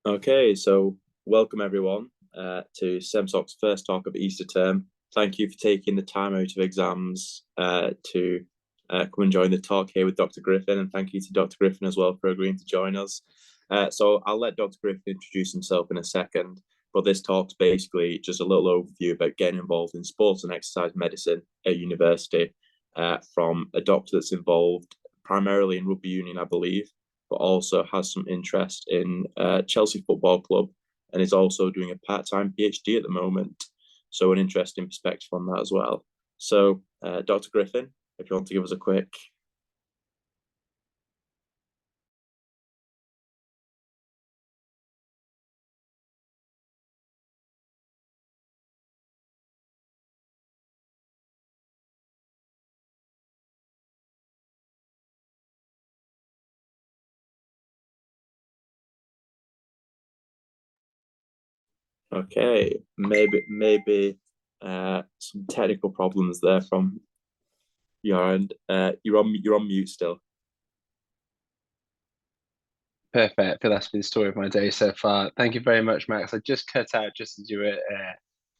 Okay, so welcome everyone to SEMSOC's first talk of Easter term. Thank you for taking the time out of exams to come and join the talk here with Dr. Griffin, and thank you to Dr. Griffin as well for agreeing to join us. So I'll let Dr. Griffin introduce himself in a second, but this talk's basically just a little overview about getting involved in sports and exercise medicine at university from a doctor that's involved primarily in Rugby Union, I believe, but also has some interest in Chelsea Football Club and is also doing a part-time PhD at the moment. So an interesting perspective on that as well. So Dr. Griffin, if you want to give us a quick. Okay, maybe some technical problems there from your end. You're on mute still. Perfect. I feel that's been the story of my day so far. Thank you very much, Max. I just cut out just as you were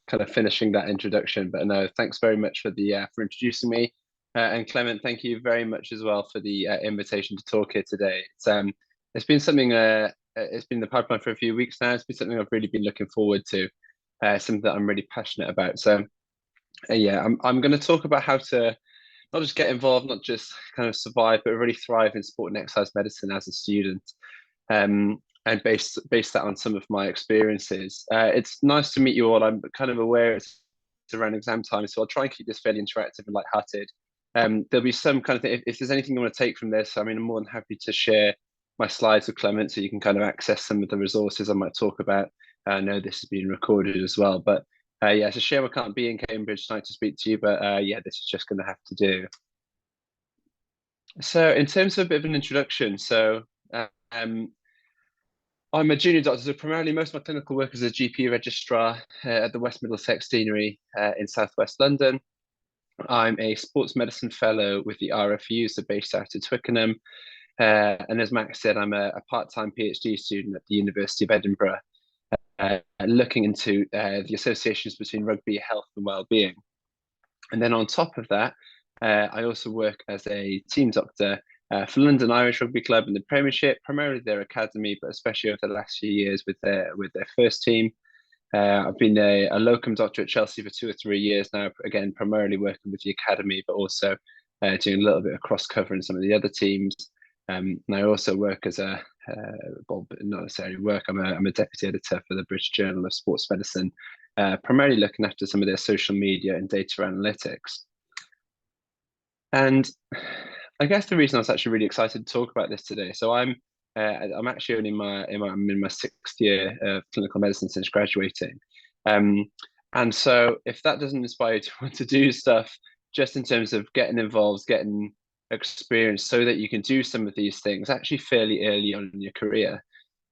kind of finishing that introduction, but no, thanks very much for for introducing me. And Clement, thank you very much as well for the invitation to talk here today. It's been something. It's been in the pipeline for a few weeks now. It's been something I've really been looking forward to. Something that I'm really passionate about. So yeah, I'm going to talk about how to not just get involved, not just kind of survive, but really thrive in sport and exercise medicine as a student. And base that on some of my experiences. It's nice to meet you all. I'm kind of aware it's around exam time, so I'll try and keep this fairly interactive and lighthearted. There'll be some kind of thing. If there's anything you want to take from this, I mean, I'm more than happy to share my slides with Clement so you can kind of access some of the resources I might talk about. I know this is being recorded as well, but yeah, it's a shame I can't be in Cambridge tonight to speak to you, but yeah, this is just going to have to do. So in terms of a bit of an introduction, um, I'm a junior doctor, so primarily most of my clinical work is a GP registrar at the West Middlesex Deanery in Southwest London. I'm a sports medicine fellow with the RFU, so based out of Twickenham. And as Max said, I'm a part-time PhD student at the University of Edinburgh, looking into the associations between rugby, health, and well-being. And then on top of that, I also work as a team doctor for London Irish Rugby Club in the Premiership, primarily their academy, but especially over the last few years with their first team. I've been a locum doctor at Chelsea for 2 or 3 years now, again, primarily working with the academy, but also doing a little bit of cross cover in some of the other teams. And I also work as well, not necessarily work, I'm a deputy editor for the British Journal of Sports Medicine, primarily looking after some of their social media and data analytics. And I guess the reason I was actually really excited to talk about this today, so I'm actually only I'm in my 6th year of clinical medicine since graduating, and so if that doesn't inspire you to want to do stuff, just in terms of getting involved, getting experience, so that you can do some of these things actually fairly early on in your career.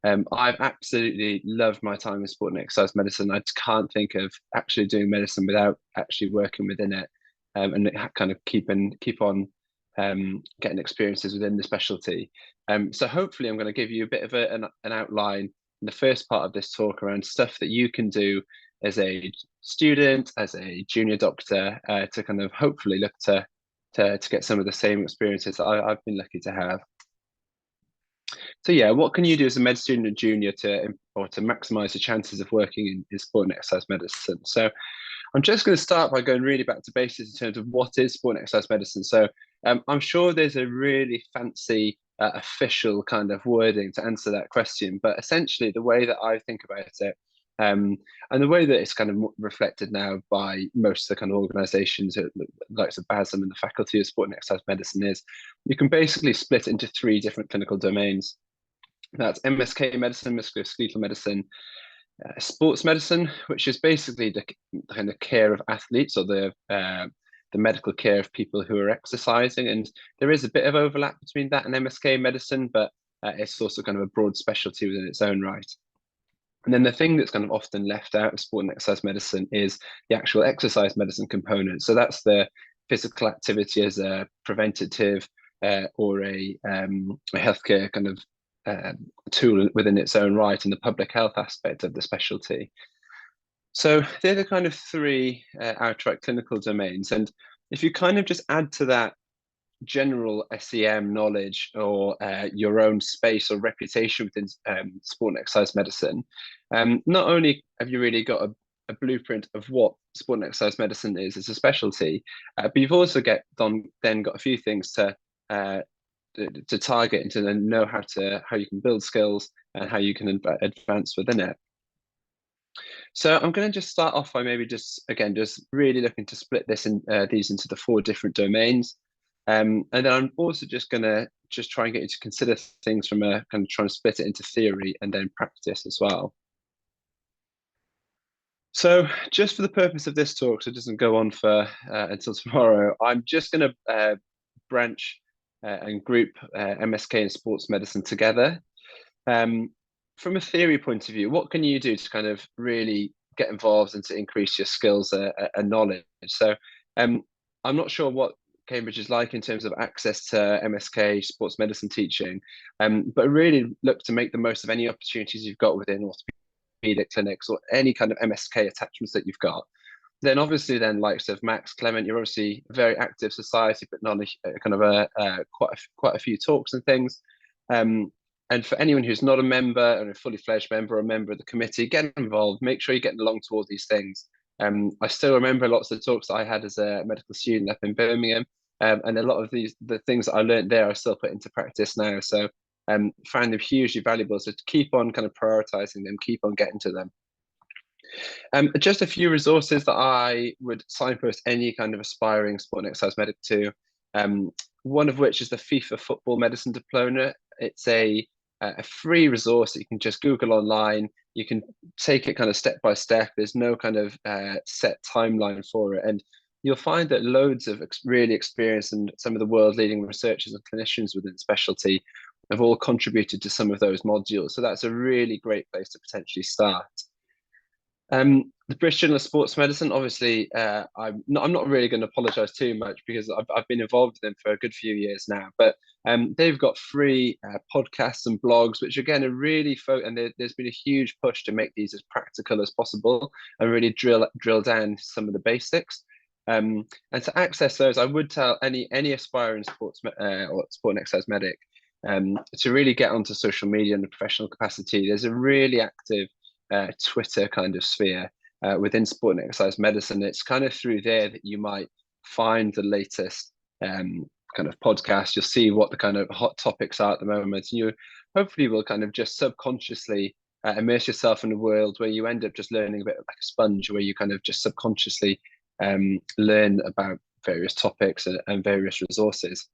I've absolutely loved my time in sport and exercise medicine. I can't think of actually doing medicine without actually working within it, and kind of keep on getting experiences within the specialty. So hopefully I'm going to give you a bit of an outline in the first part of this talk around stuff that you can do as a student, as a junior doctor, to kind of hopefully look to get some of the same experiences that I've been lucky to have. So yeah, what can you do as a med student or junior to maximize the chances of working in sport and exercise medicine? So I'm just going to start by going really back to basics in terms of what is sport and exercise medicine. So I'm sure there's a really fancy official kind of wording to answer that question, but essentially the way that I think about it, and the way that it's kind of reflected now by most of the kind of organisations like BASM and the Faculty of Sport and Exercise Medicine is, you can basically split into 3 different clinical domains. That's MSK medicine, musculoskeletal medicine, sports medicine, which is basically the kind of care of athletes, or the medical care of people who are exercising. And there is a bit of overlap between that and MSK medicine, but it's also kind of a broad specialty within its own right. And then the thing that's kind of often left out of sport and exercise medicine is the actual exercise medicine component. So that's the physical activity as a preventative or a healthcare kind of tool within its own right and the public health aspect of the specialty. So they're the kind of three outright clinical domains. And if you kind of just add to that general SEM knowledge or your own space or reputation within sport and exercise medicine, not only have you really got a blueprint of what sport and exercise medicine is as a specialty, but you've also then got a few things to target and to then know how you can build skills and how you can advance within it. So I'm going to just start off by maybe just really looking to split these into the 4 different domains. And then I'm also just going to try and get you to consider things from a kind of trying to split it into theory and then practice as well. So just for the purpose of this talk, so it doesn't go on for until tomorrow, I'm just going to branch and group MSK and sports medicine together. From a theory point of view, what can you do to kind of really get involved and to increase your skills and knowledge? So I'm not sure what Cambridge is like in terms of access to MSK sports medicine teaching, but really look to make the most of any opportunities you've got within orthopedic clinics or any kind of MSK attachments that you've got. Then obviously likes of Max, Clement, you're obviously a very active society, but not kind of quite a few talks and things. And for anyone who's not a member or a fully fledged member or a member of the committee, get involved, make sure you're getting along to all these things. I still remember lots of the talks that I had as a medical student up in Birmingham, and a lot of the things that I learned there I still put into practice now. So found them hugely valuable. So to keep on kind of prioritizing them, keep on getting to them. Just a few resources that I would signpost any kind of aspiring sport and exercise medic to. One of which is the FIFA Football Medicine Diploma. It's a free resource that you can just Google online. You can take it kind of step by step. There's no kind of set timeline for it. And you'll find that loads of really experienced and some of the world leading researchers and clinicians within specialty have all contributed to some of those modules. So that's a really great place to potentially start. The British Journal of Sports Medicine, obviously, I'm not really going to apologise too much because I've been involved with them for a good few years now. But they've got free podcasts and blogs, which again are really and there's been a huge push to make these as practical as possible and really drill down some of the basics. And to access those, I would tell any aspiring sports or sport and exercise medic to really get onto social media in a professional capacity. There's a really active Twitter kind of sphere within sport and exercise medicine. It's kind of through there that you might find the latest kind of podcast. You'll see what the kind of hot topics are at the moment, and you hopefully will kind of just subconsciously immerse yourself in a world where you end up just learning a bit like a sponge, where you kind of just subconsciously learn about various topics and various resources.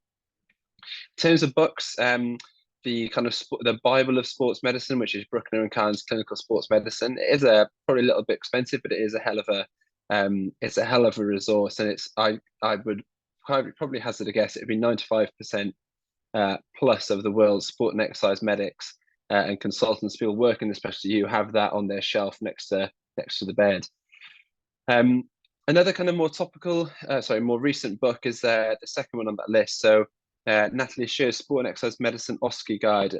In terms of books, the kind of the Bible of sports medicine, which is Bruckner and Kahn's Clinical Sports Medicine. It is probably a little bit expensive, but it is a hell of a resource. And I would probably hazard a guess it'd be 95% plus of the world's sport and exercise medics and consultants, people working in specialty, who have that on their shelf next to the bed. Another kind of more recent book is the second one on that list. So Natalie Shear's Sport and Exercise Medicine OSCE Guide.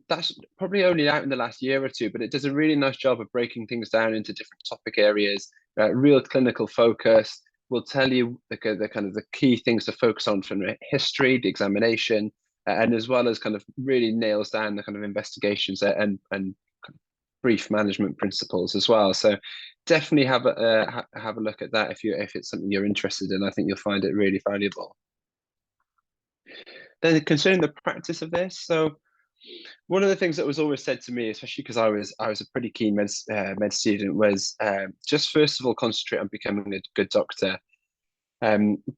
That's probably only out in the last year or two, but it does a really nice job of breaking things down into different topic areas, real clinical focus. Will tell you the kind of the key things to focus on from history, the examination, and as well as kind of really nails down the kind of investigations and brief management principles as well. So definitely have a look at that if it's something you're interested in. I think you'll find it really valuable. Then concerning the practice of this, so one of the things that was always said to me, especially because I was a pretty keen med student, was just first of all concentrate on becoming a good doctor.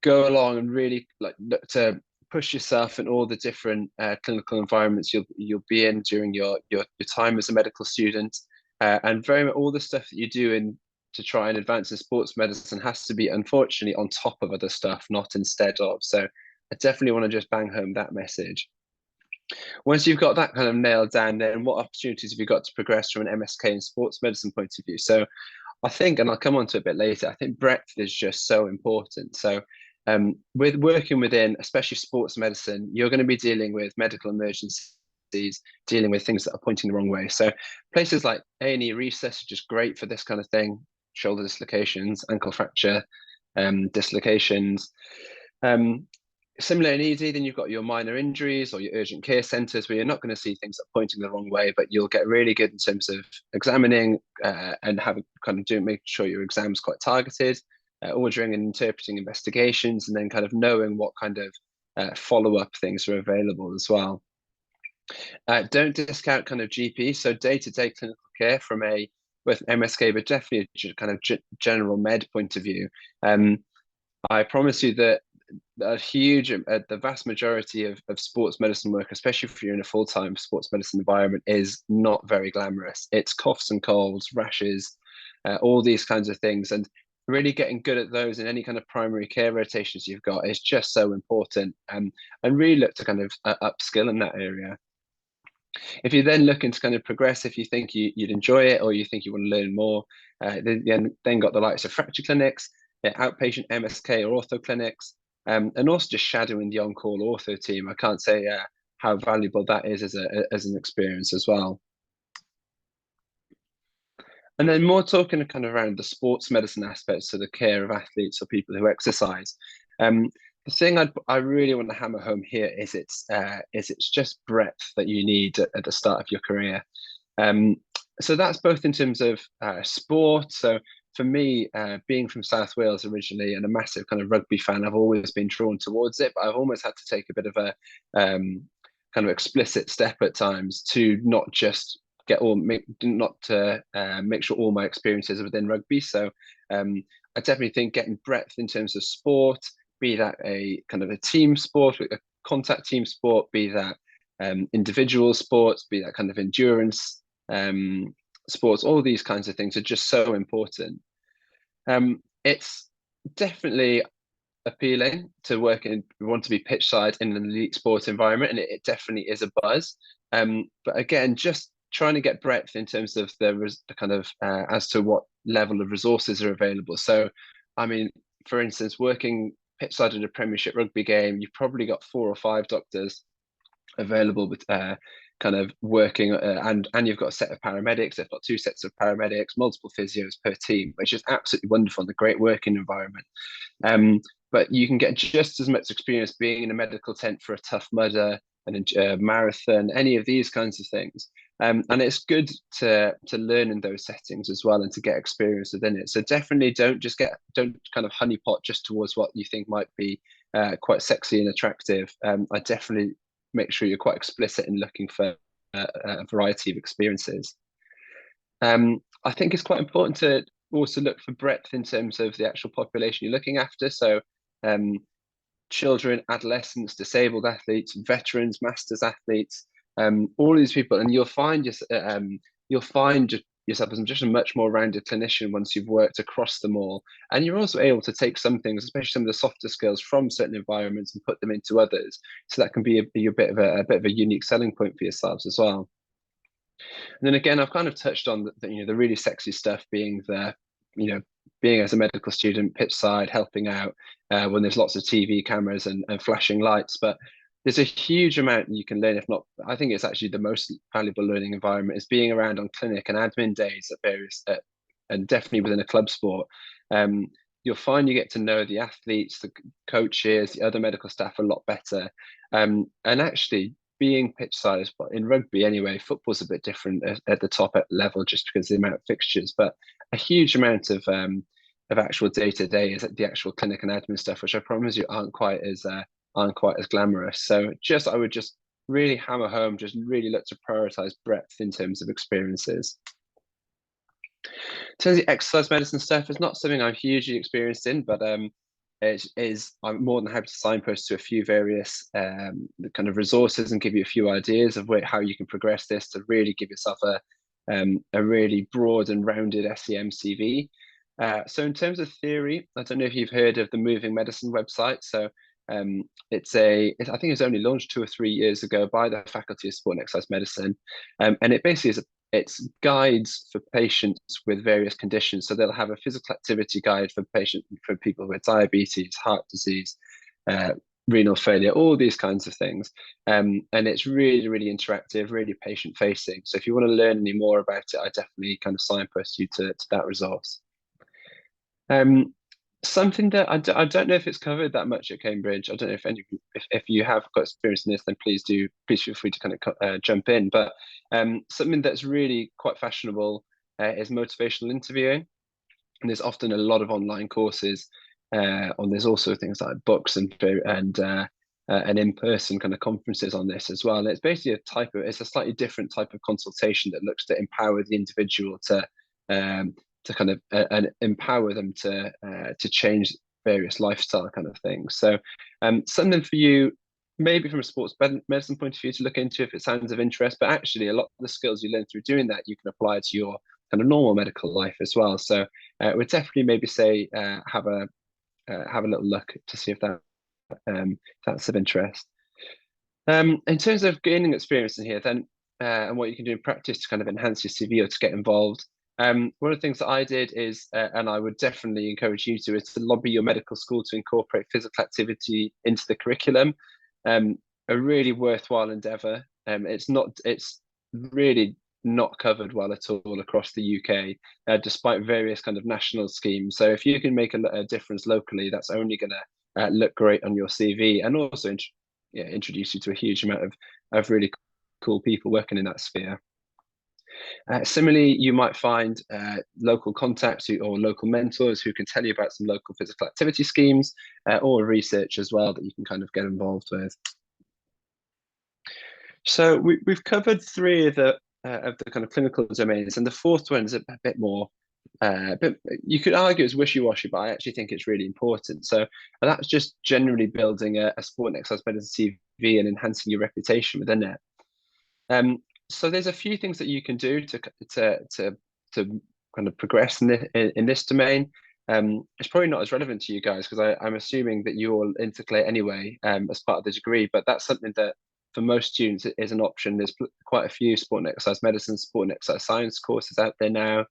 Go along and really look to push yourself in all the different clinical environments you'll be in during your time as a medical student, and very much all the stuff that you do to try and advance in sports medicine has to be, unfortunately, on top of other stuff, not instead of. So I definitely want to just bang home that message. Once you've got that kind of nailed down, then what opportunities have you got to progress from an MSK and sports medicine point of view? So I think, and I'll come on to it a bit later, I think breadth is just so important. So with working within, especially sports medicine, you're going to be dealing with medical emergencies dealing with things that are pointing the wrong way. So places like A&E Recess are just great for this kind of thing: shoulder dislocations, ankle fracture, dislocations. Similar and easy, then you've got your minor injuries or your urgent care centres, where you're not going to see things that are pointing the wrong way, but you'll get really good in terms of examining and having kind of making sure your exam's quite targeted, ordering and interpreting investigations, and then kind of knowing what kind of follow-up things are available as well. Don't discount kind of GP, so day-to-day clinical care from both MSK, but definitely a kind of general med point of view. I promise you that the vast majority of sports medicine work, especially if you're in a full-time sports medicine environment, is not very glamorous. It's coughs and colds, rashes, all these kinds of things. And really getting good at those in any kind of primary care rotations you've got is just so important. And really look to kind of upskill in that area. If you're then looking to kind of progress, if you think you'd enjoy it or you think you want to learn more, then got the likes of fracture clinics, outpatient MSK or ortho clinics, and also just shadowing the on-call ortho team. I can't say how valuable that is as an experience as well. And then more talking kind of around the sports medicine aspects of the care of athletes or people who exercise. The thing I really want to hammer home here is it's just breadth that you need at the start of your career. So that's both in terms of sport. So for me, being from South Wales originally and a massive kind of rugby fan, I've always been drawn towards it, but I've almost had to take a bit of a kind of explicit step at times to not just make sure all my experiences are within rugby. So I definitely think getting breadth in terms of sport, be that a kind of a team sport, a contact team sport, be that individual sports, be that kind of endurance sports, all these kinds of things are just so important. It's definitely appealing to want to be pitch side in an elite sports environment, and it definitely is a buzz. But again, just trying to get breadth in terms of the kind of as to what level of resources are available. So, I mean, for instance, working pitch side in a Premiership rugby game, you've probably got 4 or 5 doctors available with kind of working, and you've got a set of paramedics. They've got 2 sets of paramedics, multiple physios per team, which is absolutely wonderful and a great working environment. But you can get just as much experience being in a medical tent for a Tough Mudder, a marathon, any of these kinds of things. And it's good to learn in those settings as well and to get experience within it. So definitely don't kind of honeypot just towards what you think might be quite sexy and attractive. I definitely make sure you're quite explicit in looking for a variety of experiences. I think it's quite important to also look for breadth in terms of the actual population you're looking after. So children, adolescents, disabled athletes, veterans, masters athletes, all these people, and you'll find yourself as just a much more rounded clinician once you've worked across them all. And you're also able to take some things, especially some of the softer skills from certain environments, and put them into others. So that can be a bit of a unique selling point for yourselves as well. And then again, I've kind of touched on the really sexy stuff being being as a medical student, pitch side, helping out when there's lots of TV cameras and flashing lights. But there's a huge amount you can learn. If not, I think it's actually the most valuable learning environment is being around on clinic and admin days at various, and definitely within a club sport. You'll find you get to know the athletes, the coaches, the other medical staff a lot better. And actually, being pitch side in rugby anyway, football's a bit different at the top level just because of the amount of fixtures, but a huge amount of actual day-to-day is the actual clinic and admin stuff, which I promise you aren't quite as glamorous. So I would just really hammer home, just really look to prioritize breadth in terms of experiences. In terms of exercise medicine stuff, it's not something I'm hugely experienced in, but I'm more than happy to signpost to a few various kind of resources and give you a few ideas of how you can progress this to really give yourself a really broad and rounded SEM CV. So in terms of theory, I don't know if you've heard of the Moving Medicine website. So I think it was only launched 2 or 3 years ago by the Faculty of Sport and Exercise Medicine, and it basically it's guides for patients with various conditions. So they'll have a physical activity guide for people with diabetes, heart disease, renal failure, all these kinds of things. And it's really, really interactive, really patient facing. So if you want to learn any more about it, I definitely kind of signpost you to that resource. Something that I don't know if it's covered that much at Cambridge. I don't know if any if you have got experience in this, then please feel free to kind of jump in. But something that's really quite fashionable is motivational interviewing, and there's often a lot of online courses on. There's also things like books and in-person kind of conferences on this as well. And it's basically it's a slightly different type of consultation that looks to empower the individual to kind of and empower them to change various lifestyle kind of things. So something for you, maybe from a sports medicine point of view, to look into if it sounds of interest, but actually a lot of the skills you learn through doing that, you can apply to your kind of normal medical life as well. So we'd definitely maybe say have a little look to see if that's of interest. In terms of gaining experience in here, then and what you can do in practice to kind of enhance your CV or to get involved. One of the things that I did is, and I would definitely encourage you to, is to lobby your medical school to incorporate physical activity into the curriculum. A really worthwhile endeavour. It's really not covered well at all across the UK, despite various kind of national schemes. So if you can make a difference locally, that's only going to look great on your CV, and also introduce you to a huge amount of really cool people working in that sphere. Similarly, you might find local contacts or local mentors who can tell you about some local physical activity schemes or research as well that you can kind of get involved with. So we've covered three of the kind of clinical domains, and the fourth one is a bit more, but you could argue it's wishy-washy, but I actually think it's really important. So that's just generally building a sport and exercise medicine CV and enhancing your reputation within it. So there's a few things that you can do to kind of progress in this domain. It's probably not as relevant to you guys because I'm assuming that you all intercalate anyway as part of the degree, but that's something that for most students is an option. There's quite a few sport and exercise medicine, sport and exercise science courses out there now.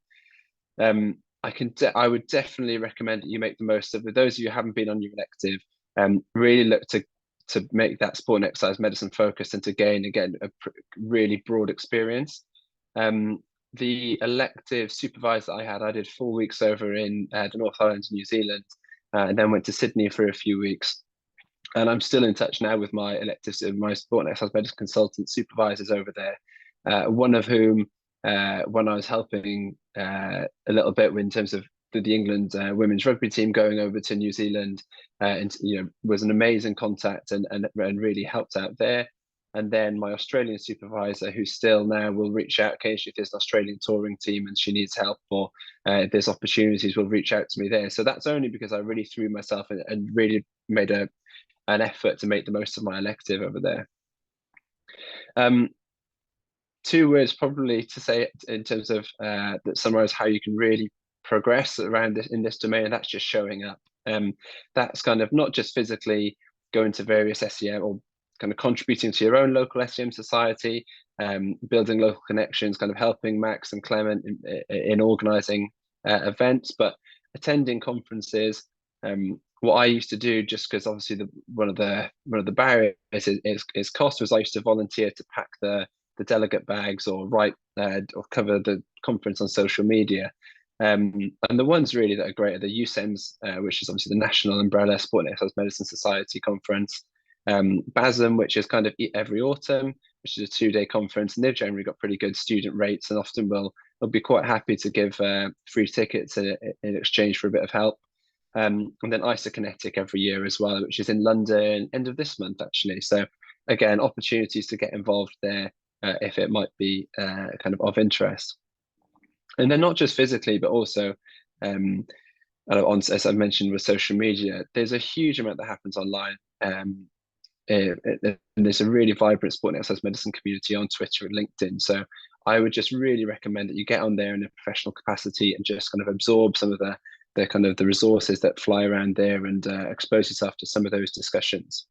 I would definitely recommend that you make the most of it. Those of you who haven't been on your elective, really look to make that sport and exercise medicine focused and to gain, again, a really broad experience. The elective supervisor I did 4 weeks over in the North Island, New Zealand, and then went to Sydney for a few weeks. And I'm still in touch now with my electives, my sport and exercise medicine consultant supervisors over there, one of whom, when I was helping a little bit in terms of the England women's rugby team going over to New Zealand, and was an amazing contact and really helped out there. And then my Australian supervisor, who still now will reach out occasionally if there's an Australian touring team and she needs help, or if there's opportunities, will reach out to me there. So that's only because I really threw myself in and really made an effort to make the most of my elective over there. 2 words probably to say in terms of that summarize how you can really progress around in this domain, and that's just showing up. That's kind of not just physically going to various SEM or kind of contributing to your own local SEM society, building local connections, kind of helping Max and Clement in organising events, but attending conferences. What I used to do, just because obviously one of the barriers is cost, was I used to volunteer to pack the delegate bags or write or cover the conference on social media. And the ones really that are great are the USEMS, which is obviously the National Umbrella Sport and Exercise Medicine Society conference, BASM, which is kind of every autumn, which is a 2-day conference, and they've generally got pretty good student rates and often will be quite happy to give free tickets in exchange for a bit of help. And then Isokinetic every year as well, which is in London, end of this month actually. So again, opportunities to get involved there if it might be kind of interest. And then not just physically, but also, as I mentioned with social media, there's a huge amount that happens online. And there's a really vibrant sport and exercise medicine community on Twitter and LinkedIn. So I would just really recommend that you get on there in a professional capacity and just kind of absorb some of the kind of the resources that fly around there and expose yourself to some of those discussions.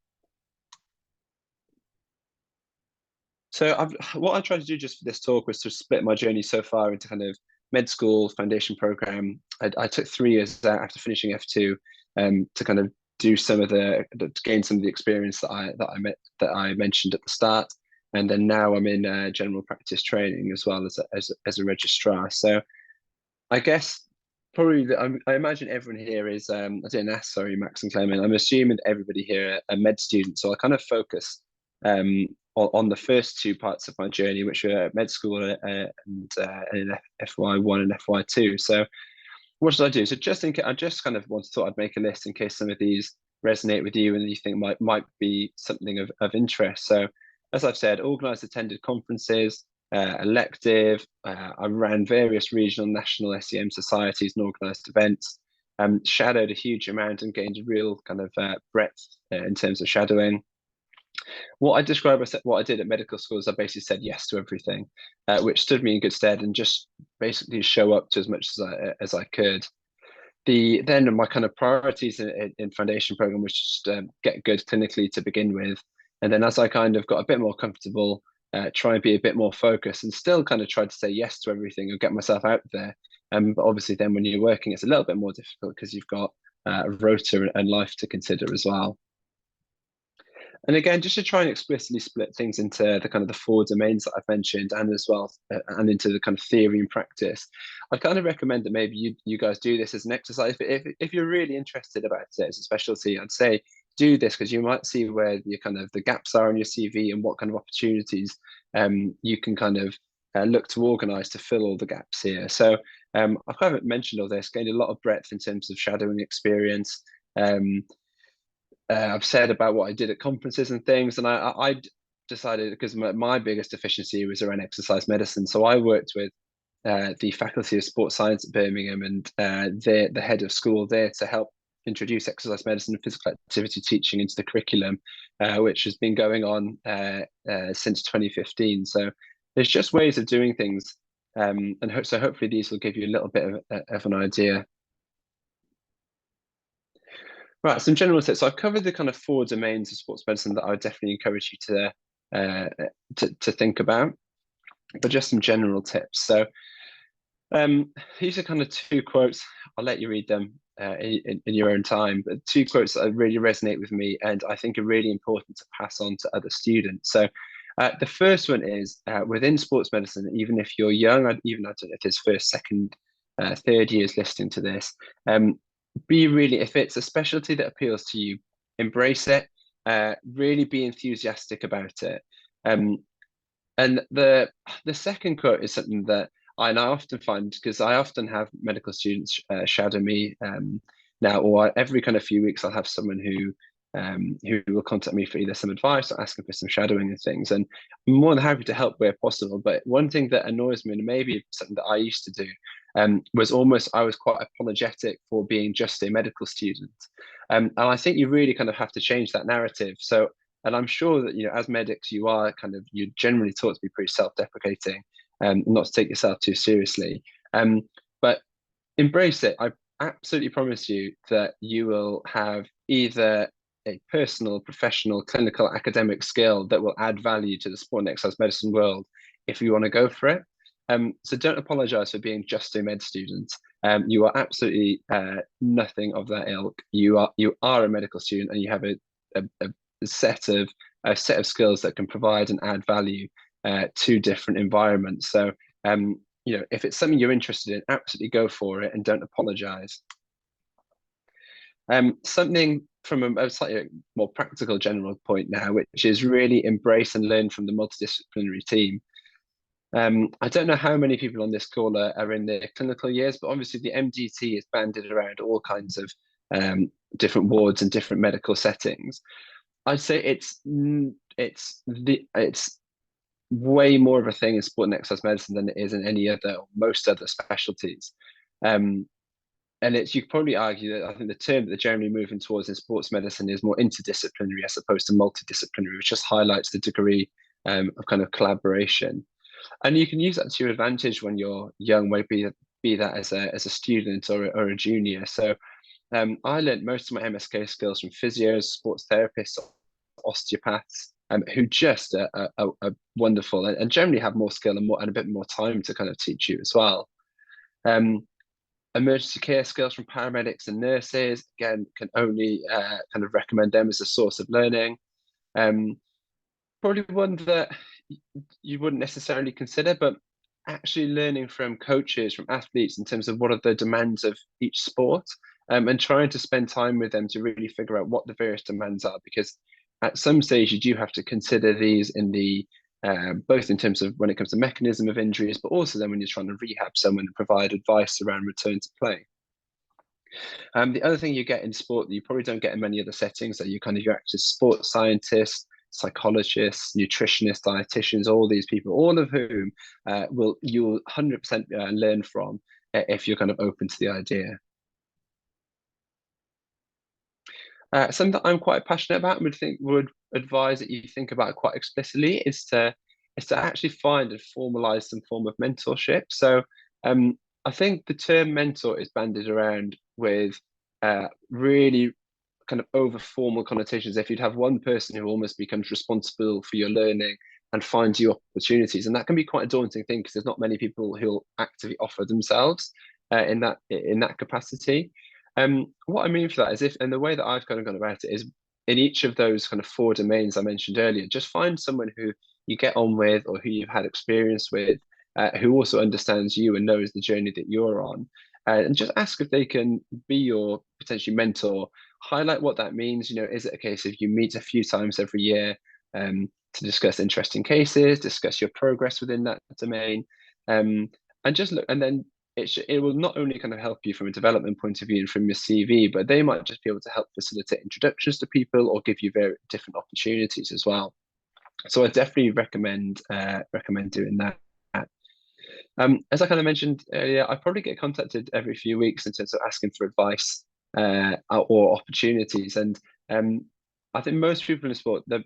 So what I tried to do just for this talk was to split my journey so far into kind of med school, foundation program. I took 3 years out after finishing F2 to kind of do some of to gain some of the experience that I mentioned at the start, and then now I'm in general practice training as well as a registrar. So I guess probably I imagine everyone here is I didn't ask, sorry, Max and Clement. I'm assuming everybody here are med students, so I kind of focus on the first two parts of my journey, which were med school and FY1 and FY2. So what should I do? So just I just kind of thought I'd make a list in case some of these resonate with you and you think might be something of interest. So as I've said, organised attended conferences, elective. I ran various regional, national SEM societies and organised events. Shadowed a huge amount and gained a real kind of breadth in terms of shadowing. What I describe as what I did at medical school is I basically said yes to everything, which stood me in good stead, and just basically show up to as much as I could. Then my kind of priorities in foundation program was just get good clinically to begin with, and then as I kind of got a bit more comfortable, try and be a bit more focused, and still kind of try to say yes to everything and get myself out there. But obviously, then when you're working, it's a little bit more difficult because you've got a rota and life to consider as well. And again, just to try and explicitly split things into the kind of the four domains that I've mentioned, and as well, and into the kind of theory and practice, I kind of recommend that maybe you guys do this as an exercise. If you're really interested about it as a specialty, I'd say do this, because you might see where the gaps are in your CV and what kind of opportunities you can kind of look to organise to fill all the gaps here. So I've kind of mentioned all this, gained a lot of breadth in terms of shadowing experience. I've said about what I did at conferences and things, and I decided, because my biggest deficiency was around exercise medicine, so I worked with the Faculty of Sports Science at Birmingham and the head of school there to help introduce exercise medicine and physical activity teaching into the curriculum, which has been going on since 2015. So there's just ways of doing things, and so hopefully these will give you a little bit of an idea. Right, some general tips. So I've covered the kind of four domains of sports medicine that I would definitely encourage you to think about, but just some general tips. So these are kind of two quotes. I'll let you read them in your own time, but two quotes that really resonate with me and I think are really important to pass on to other students. So the first one is within sports medicine, even if you're young, even I don't know if it's first, second, third years listening to this, if it's a specialty that appeals to you, embrace it, really be enthusiastic about it. And the second quote is something that I often find, because I often have medical students shadow me now, or every kind of few weeks I'll have someone who will contact me for either some advice or asking for some shadowing and things, and I'm more than happy to help where possible. But one thing that annoys me, and maybe something that I used to do, was I was quite apologetic for being just a medical student, and I think you really kind of have to change that narrative. So, and I'm sure that as medics you're generally taught to be pretty self-deprecating, not to take yourself too seriously, but embrace it. I absolutely promise you that you will have either a personal, professional, clinical, academic skill that will add value to the sport and exercise medicine world if you want to go for it. So don't apologize for being just a med student. You are absolutely nothing of that ilk. You are a medical student, and you have a set of skills that can provide and add value to different environments. So if it's something you're interested in, absolutely go for it and don't apologize. Something from a slightly more practical general point now, which is really embrace and learn from the multidisciplinary team. I don't know how many people on this call are in their clinical years, but obviously the MDT is banded around all kinds of different wards and different medical settings. I'd say it's way more of a thing in sport and exercise medicine than it is in most other specialties. And you could probably argue that I think the term that they're generally moving towards in sports medicine is more interdisciplinary as opposed to multidisciplinary, which just highlights the degree of kind of collaboration. And you can use that to your advantage when you're young, maybe be that as a student or a junior. So I learned most of my MSK skills from physios, sports therapists, osteopaths, who just are wonderful and generally have more skill and a bit more time to kind of teach you as well. emergency care skills from paramedics and nurses, again, can only kind of recommend them as a source of learning. Probably one that you wouldn't necessarily consider, but actually learning from coaches, from athletes in terms of what are the demands of each sport, and trying to spend time with them to really figure out what the various demands are, because at some stage you do have to consider these in the both in terms of when it comes to mechanism of injuries, but also then when you're trying to rehab someone and provide advice around return to play. The other thing you get in sport that you probably don't get in many other settings are your actual sports scientists, psychologists, nutritionists, dietitians, all these people, all of whom you'll 100% learn from if you're kind of open to the idea. Something that I'm quite passionate about and would advise that you think about quite explicitly is to actually find and formalize some form of mentorship. So I think the term mentor is bandied around with really kind of over formal connotations. If you'd have one person who almost becomes responsible for your learning and finds you opportunities, and that can be quite a daunting thing because there's not many people who'll actively offer themselves in that capacity. What I mean for that is and the way that I've kind of gone about it is in each of those kind of 4 domains I mentioned earlier, just find someone who you get on with or who you've had experience with, who also understands you and knows the journey that you're on, and just ask if they can be your potentially mentor. Highlight what that means. Is it a case of you meet a few times every year to discuss interesting cases, discuss your progress within that domain, and just look, and then it will not only kind of help you from a development point of view and from your CV, but they might just be able to help facilitate introductions to people or give you very different opportunities as well. So I definitely recommend doing that. As I kind of mentioned earlier, I probably get contacted every few weeks in terms of asking for advice or opportunities. And I think most people in sport, the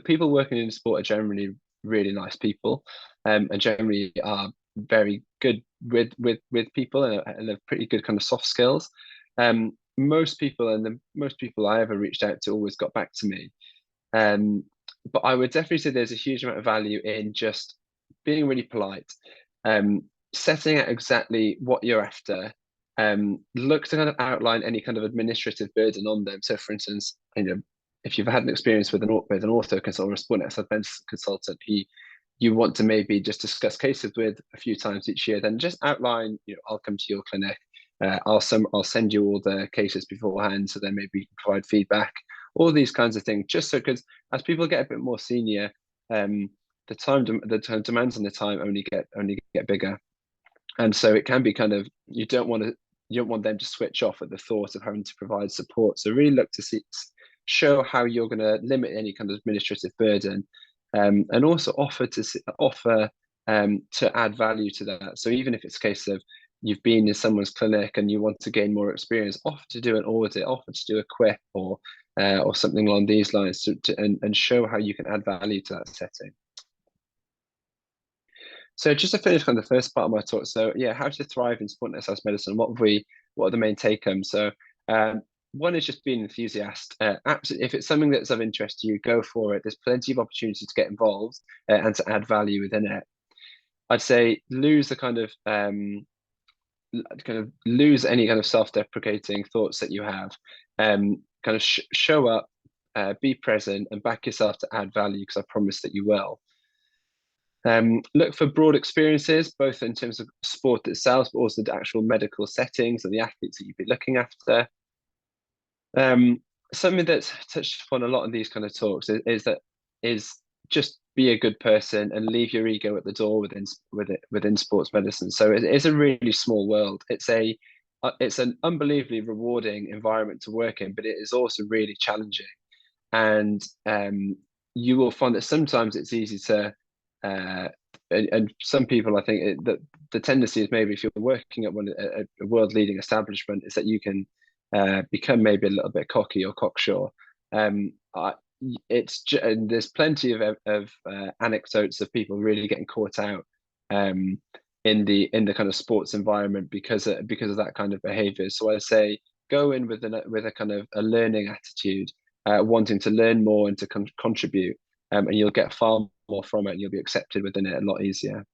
people working in sport are generally really nice people, and generally are very good with people and have pretty good kind of soft skills. Most people I ever reached out to always got back to me. But I would definitely say there's a huge amount of value in just being really polite, setting out exactly what you're after, look to kind of outline any kind of administrative burden on them. So for instance, if you've had an experience with an ortho consultant or a sport medicine consultant, you want to maybe just discuss cases with a few times each year, then just outline, I'll come to your clinic, I'll send you all the cases beforehand, so then maybe you can provide feedback, all these kinds of things, just so, because as people get a bit more senior, the demands on the time only get bigger, and so it can be kind of, you don't want them to switch off at the thought of having to provide support. So really look to show how you're going to limit any kind of administrative burden, and also offer to add value to that. So even if it's a case of you've been in someone's clinic and you want to gain more experience, offer to do an audit, offer to do a quip or something along these lines and show how you can add value to that setting. So just to finish on the first part of my talk, so yeah, how to thrive in sport and exercise medicine. What are the main take-homes? So one is just being an enthusiast. Absolutely, if it's something that's of interest to you, go for it. There's plenty of opportunities to get involved and to add value within it. I'd say lose lose any kind of self-deprecating thoughts that you have. Kind of show up, be present, and back yourself to add value, because I promise that you will. Look for broad experiences, both in terms of sport itself, but also the actual medical settings and the athletes that you'd be looking after. Something that's touched upon a lot in these kind of talks is just be a good person and leave your ego at the door within sports medicine. So it's a really small world. It's an unbelievably rewarding environment to work in, but it is also really challenging. And you will find that sometimes it's easy to and some people, I think that the tendency is, maybe if you're working at a world leading establishment, is that you can become maybe a little bit cocky or cocksure. And there's plenty of anecdotes of people really getting caught out in the kind of sports environment because of that kind of behavior. So I say go in with a kind of a learning attitude, wanting to learn more and to contribute, and you'll get far more from it, and you'll be accepted within it a lot easier.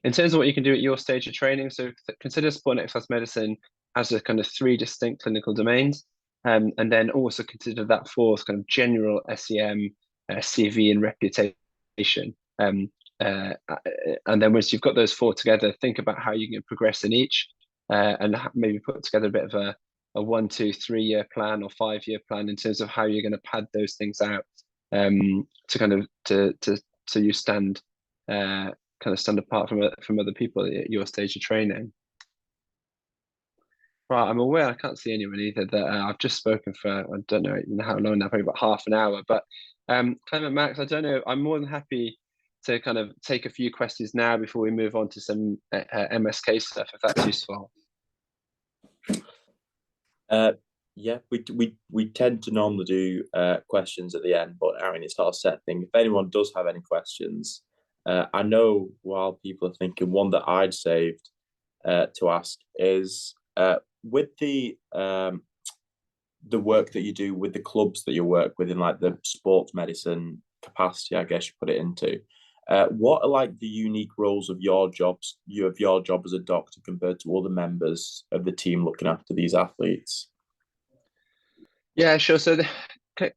In terms of what you can do at your stage of training, so consider sport and exercise medicine as a kind of 3 distinct clinical domains, and then also consider that fourth kind of general SEM, CV, and reputation. And then once you've got those 4 together, think about how you can progress in each, and maybe put together a bit of a 1, 2, 3 year plan or 5 year plan in terms of how you're going to pad those things out, to kind of so you stand apart from other people at your stage of training. Right, I'm aware I can't see anyone either that I've just spoken for, I don't know how long now, probably about half an hour. But Clement, Max, I don't know, I'm more than happy to kind of take a few questions now before we move on to some MSK stuff, if that's useful. Yeah, we tend to normally do questions at the end, but I mean, it's not a set thing. If anyone does have any questions, I know while people are thinking, one that I'd saved to ask is with the work that you do with the clubs that you work with in like the sports medicine capacity, I guess you put it into. What are like the unique roles of your jobs, your job as a doctor compared to other members of the team looking after these athletes? Yeah, sure. So the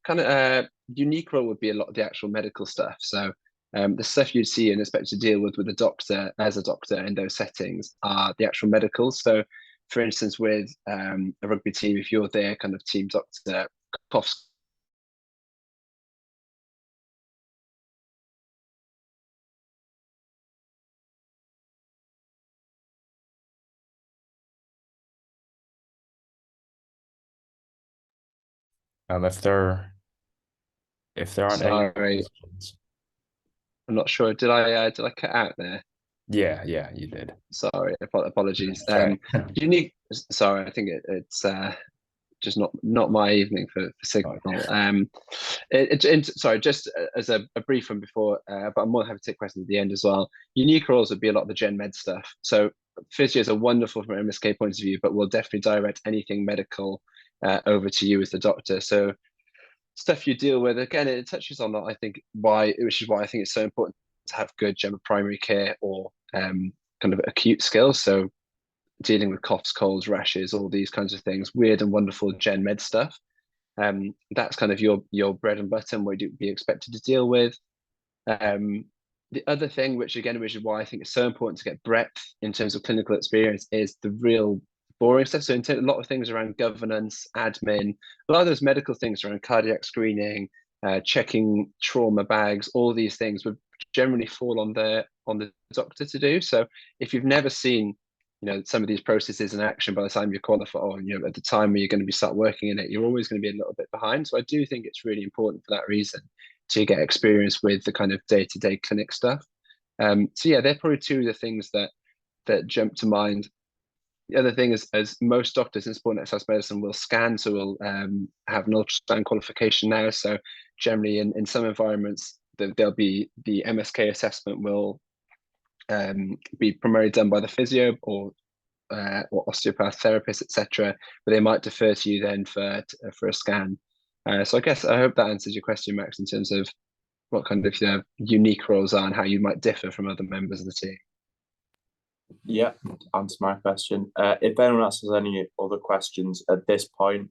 kind of unique role would be a lot of the actual medical stuff. So the stuff you'd see and expect to deal with a doctor as a doctor in those settings are the actual medicals. So for instance, with a rugby team, if you're their kind of team doctor, coughs. If there aren't any Sorry, questions. I'm not sure. Did I cut out there? Yeah, you did. Sorry, apologies. Okay. Unique. Sorry, I think it's just not my evening for signal. Sorry, just as a brief one before, but I'm more than happy to take questions at the end as well. Unique roles would be a lot of the gen med stuff. So physios are wonderful from an MSK point of view, but we'll definitely direct anything medical over to you as the doctor. So stuff you deal with, again, it touches on, I think, which is why I think it's so important to have good general primary care or kind of acute skills. So dealing with coughs, colds, rashes, all these kinds of things, weird and wonderful gen med stuff. That's kind of your bread and butter and what you'd be expected to deal with. The other thing, which is why I think it's so important to get breadth in terms of clinical experience, is the real boring stuff. So a lot of things around governance, admin, a lot of those medical things around cardiac screening, checking trauma bags, all these things would generally fall on the doctor to do. So if you've never seen some of these processes in action by the time you qualify, or at the time where you're going to start working in it, you're always going to be a little bit behind. So I do think it's really important for that reason to get experience with the kind of day-to-day clinic stuff. So yeah, they're probably two of the things that jump to mind. The other thing is, as most doctors in sport and exercise medicine will scan, so we'll have an ultrasound qualification now. So generally in some environments, there'll be the MSK assessment will be primarily done by the physio or osteopath therapist, etc. But they might defer to you then for a scan. So I hope that answers your question, Max, in terms of what kind of unique roles are and how you might differ from other members of the team. Yeah, answer my question. If anyone else has any other questions at this point,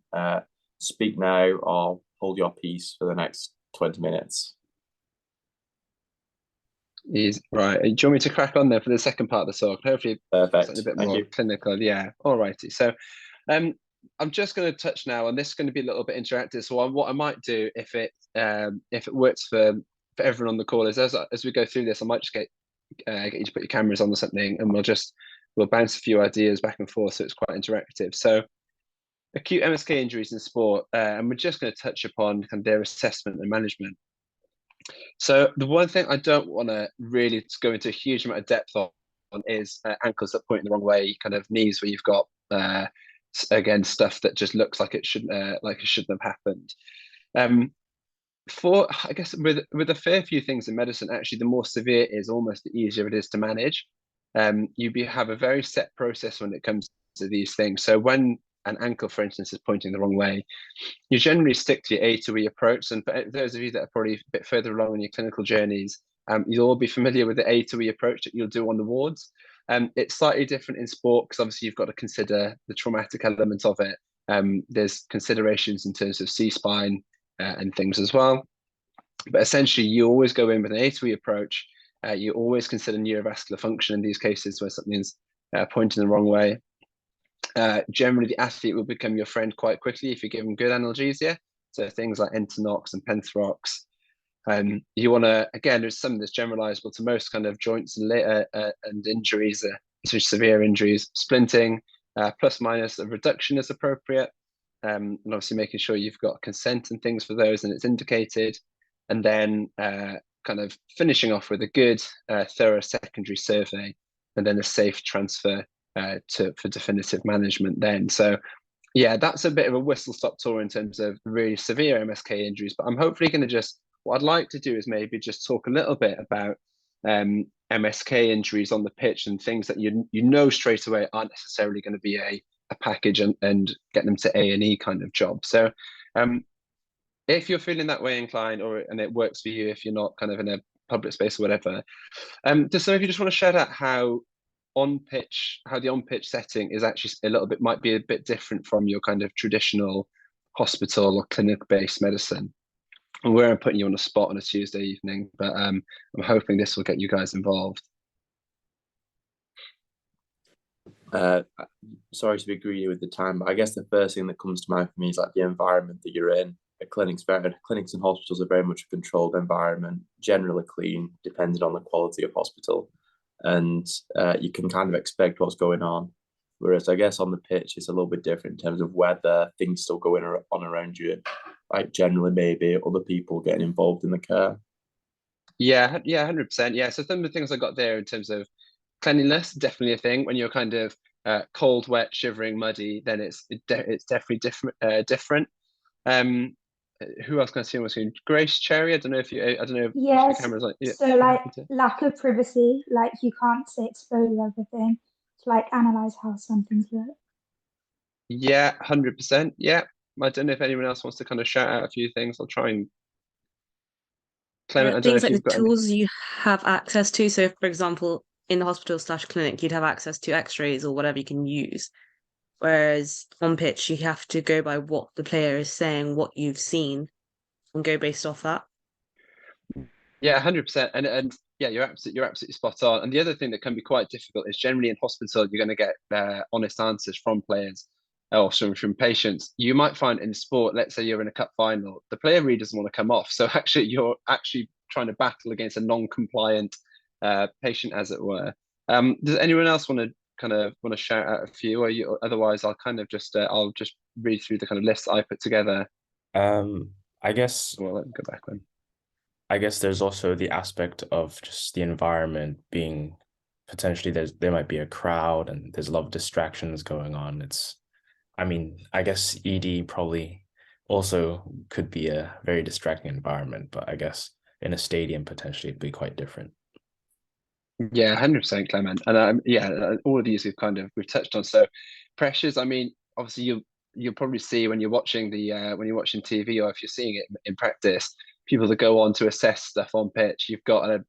speak now or hold your peace for the next 20 minutes. Right. Do you want me to crack on there for the second part of the talk? Hopefully, perfect. A bit more clinical. Yeah. All righty. So, I'm just going to touch now, and this is going to be a little bit interactive. So, what I might do, if it works for everyone on the call, is as we go through this, I might just get you to put your cameras on or something, and we'll bounce a few ideas back and forth, so it's quite interactive. So, acute MSK injuries in sport, and we're just going to touch upon kind of their assessment and management. So the one thing I don't want to really go into a huge amount of depth on is ankles that point in the wrong way, kind of knees where you've got again stuff that just looks like it shouldn't have happened. I guess with a fair few things in medicine, actually, the more severe it is, almost the easier it is to manage. You have a very set process when it comes to these things. So when an ankle, for instance, is pointing the wrong way, you generally stick to your A to E approach. And for those of you that are probably a bit further along in your clinical journeys, You'll all be familiar with the A to E approach that you'll do on the wards. It's slightly different in sport because obviously you've got to consider the traumatic element of it. There's considerations in terms of C-spine and things as well. But essentially, you always go in with an A to E approach. You always consider neurovascular function in these cases where something's pointing the wrong way. Generally, the athlete will become your friend quite quickly if you give them good analgesia. So things like Entonox and Penthrox. You want to, again, there's something that's generalizable to most kind of joints and injuries, severe injuries, splinting, plus minus a reduction is appropriate. And obviously making sure you've got consent and things for those and it's indicated. And then kind of finishing off with a good, thorough secondary survey and then a safe transfer for definitive management then. So yeah, that's a bit of a whistle-stop tour in terms of really severe MSK injuries, but I'm hopefully going to just, what I'd like to do is maybe just talk a little bit about MSK injuries on the pitch and things that you know straight away aren't necessarily going to be a package and get them to A&E kind of job. So if you're feeling that way inclined and it works for you, if you're not kind of in a public space or whatever, does some of you just want to shout out how the on-pitch setting is actually might be a bit different from your kind of traditional hospital or clinic-based medicine? And where I'm putting you on a spot on a Tuesday evening, but I'm hoping this will get you guys involved. Sorry to be greedy with the time, but I guess the first thing that comes to mind for me is like the environment that you're in. Clinics and hospitals are very much a controlled environment, generally clean, depending on the quality of hospital, and you can kind of expect what's going on. Whereas I guess on the pitch, it's a little bit different in terms of whether things still going on around you. Like generally, maybe other people getting involved in the care. Yeah, 100%. Yeah, so some of the things I got there in terms of cleanliness, definitely a thing. When you're kind of cold, wet, shivering, muddy, then it's definitely different. Who else can I see on my screen? Grace Cherry. I don't know if Yes. the camera's on. Yeah. So like lack of privacy, like you can't expose everything to like analyze how some things look. Yeah, 100%. Yeah. I don't know if anyone else wants to kind of shout out a few things. I'll try and Clement, things like the tools you have access to. So, for example, in the hospital/clinic, you'd have access to X-rays or whatever you can use. Whereas on pitch, you have to go by what the player is saying, what you've seen, and go based off that. Yeah, 100%. And yeah, you're absolutely spot on. And the other thing that can be quite difficult is generally in hospital, you're going to get honest answers from players or from patients. You might find in sport, let's say you're in a cup final, the player really doesn't want to come off. So actually, you're actually trying to battle against a non-compliant patient, as it were. Does anyone else want to shout out a few? Or otherwise, I'll kind of just I'll just read through the kind of list I put together. I guess. Well, let me go back then. I guess there's also the aspect of just the environment being potentially there might be a crowd and there's a lot of distractions going on. I guess ED probably also could be a very distracting environment, but I guess in a stadium potentially it'd be quite different. Yeah, 100%, Clement. And all of these we've touched on. So pressures, I mean, obviously you'll probably see when you're watching when you're watching TV or if you're seeing it in practice, people that go on to assess stuff on pitch. You've got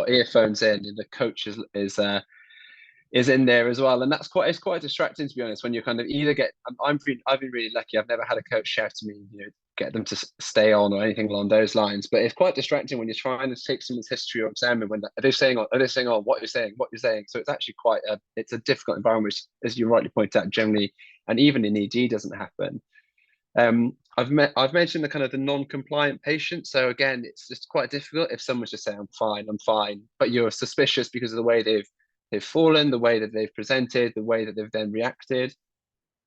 earphones in, and the coach is in there as well, and it's quite distracting, to be honest. When you kind of either I've been really lucky. I've never had a coach shout to me, get them to stay on or anything along those lines. But it's quite distracting when you're trying to take someone's history or examine when are they saying what you're saying. So it's actually quite it's a difficult environment, which, as you rightly point out, generally and even in ED doesn't happen. I've mentioned the kind of the non-compliant patient. So again, it's just quite difficult if someone's just saying I'm fine, but you're suspicious because of the way they've fallen, the way that they've presented, the way that they've then reacted.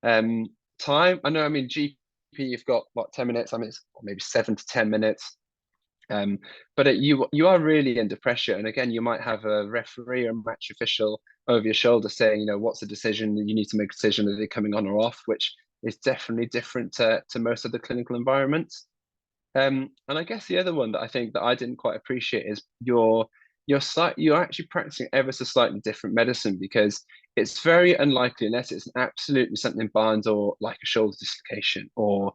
Time, I know, I mean, GP, you've got what, 10 minutes? I mean, it's maybe 7 to 10 minutes. But you are really under pressure. And again, you might have a referee or a match official over your shoulder saying, what's the decision? You need to make a decision. Are they coming on or off? Which is definitely different to most of the clinical environments. And I guess the other one that I think that I didn't quite appreciate is you're actually practicing ever so slightly different medicine, because it's very unlikely, unless it's absolutely something bad or like a shoulder dislocation or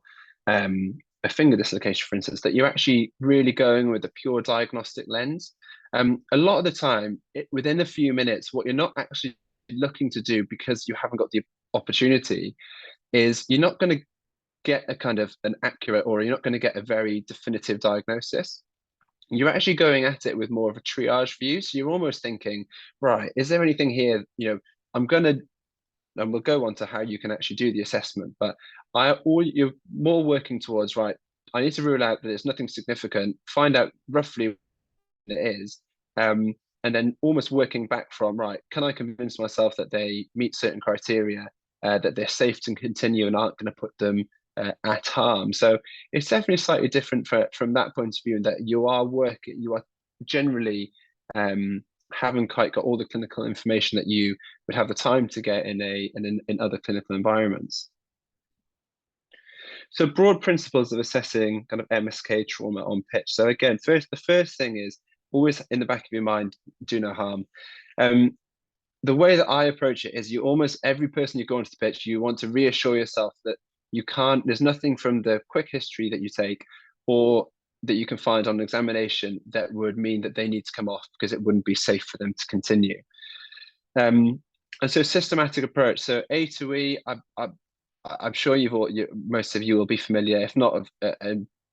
a a finger dislocation, for instance, that you're actually really going with a pure diagnostic lens. A lot of the time, within a few minutes, what you're not actually looking to do, because you haven't got the opportunity, is you're not going to get a kind of an accurate, or you're not going to get a very definitive diagnosis. You're actually going at it with more of a triage view. So you're almost thinking, right, is there anything here? And we'll go on to how you can actually do the assessment, but you're more working towards, right, I need to rule out that there's nothing significant, find out roughly what it is, and then almost working back from, right, can I convince myself that they meet certain criteria, that they're safe to continue and aren't going to put them at harm. So it's definitely slightly different from that point of view, in that you are generally haven't quite got all the clinical information that you would have the time to get in other clinical environments. So broad principles of assessing kind of MSK trauma on pitch. So again, the first thing is always in the back of your mind, do no harm. The way that I approach it is, every person you go onto the pitch, you want to reassure yourself that there's nothing from the quick history that you take or that you can find on examination that would mean that they need to come off, because it wouldn't be safe for them to continue. And so systematic approach. So A to E, I'm sure most of you will be familiar. If not,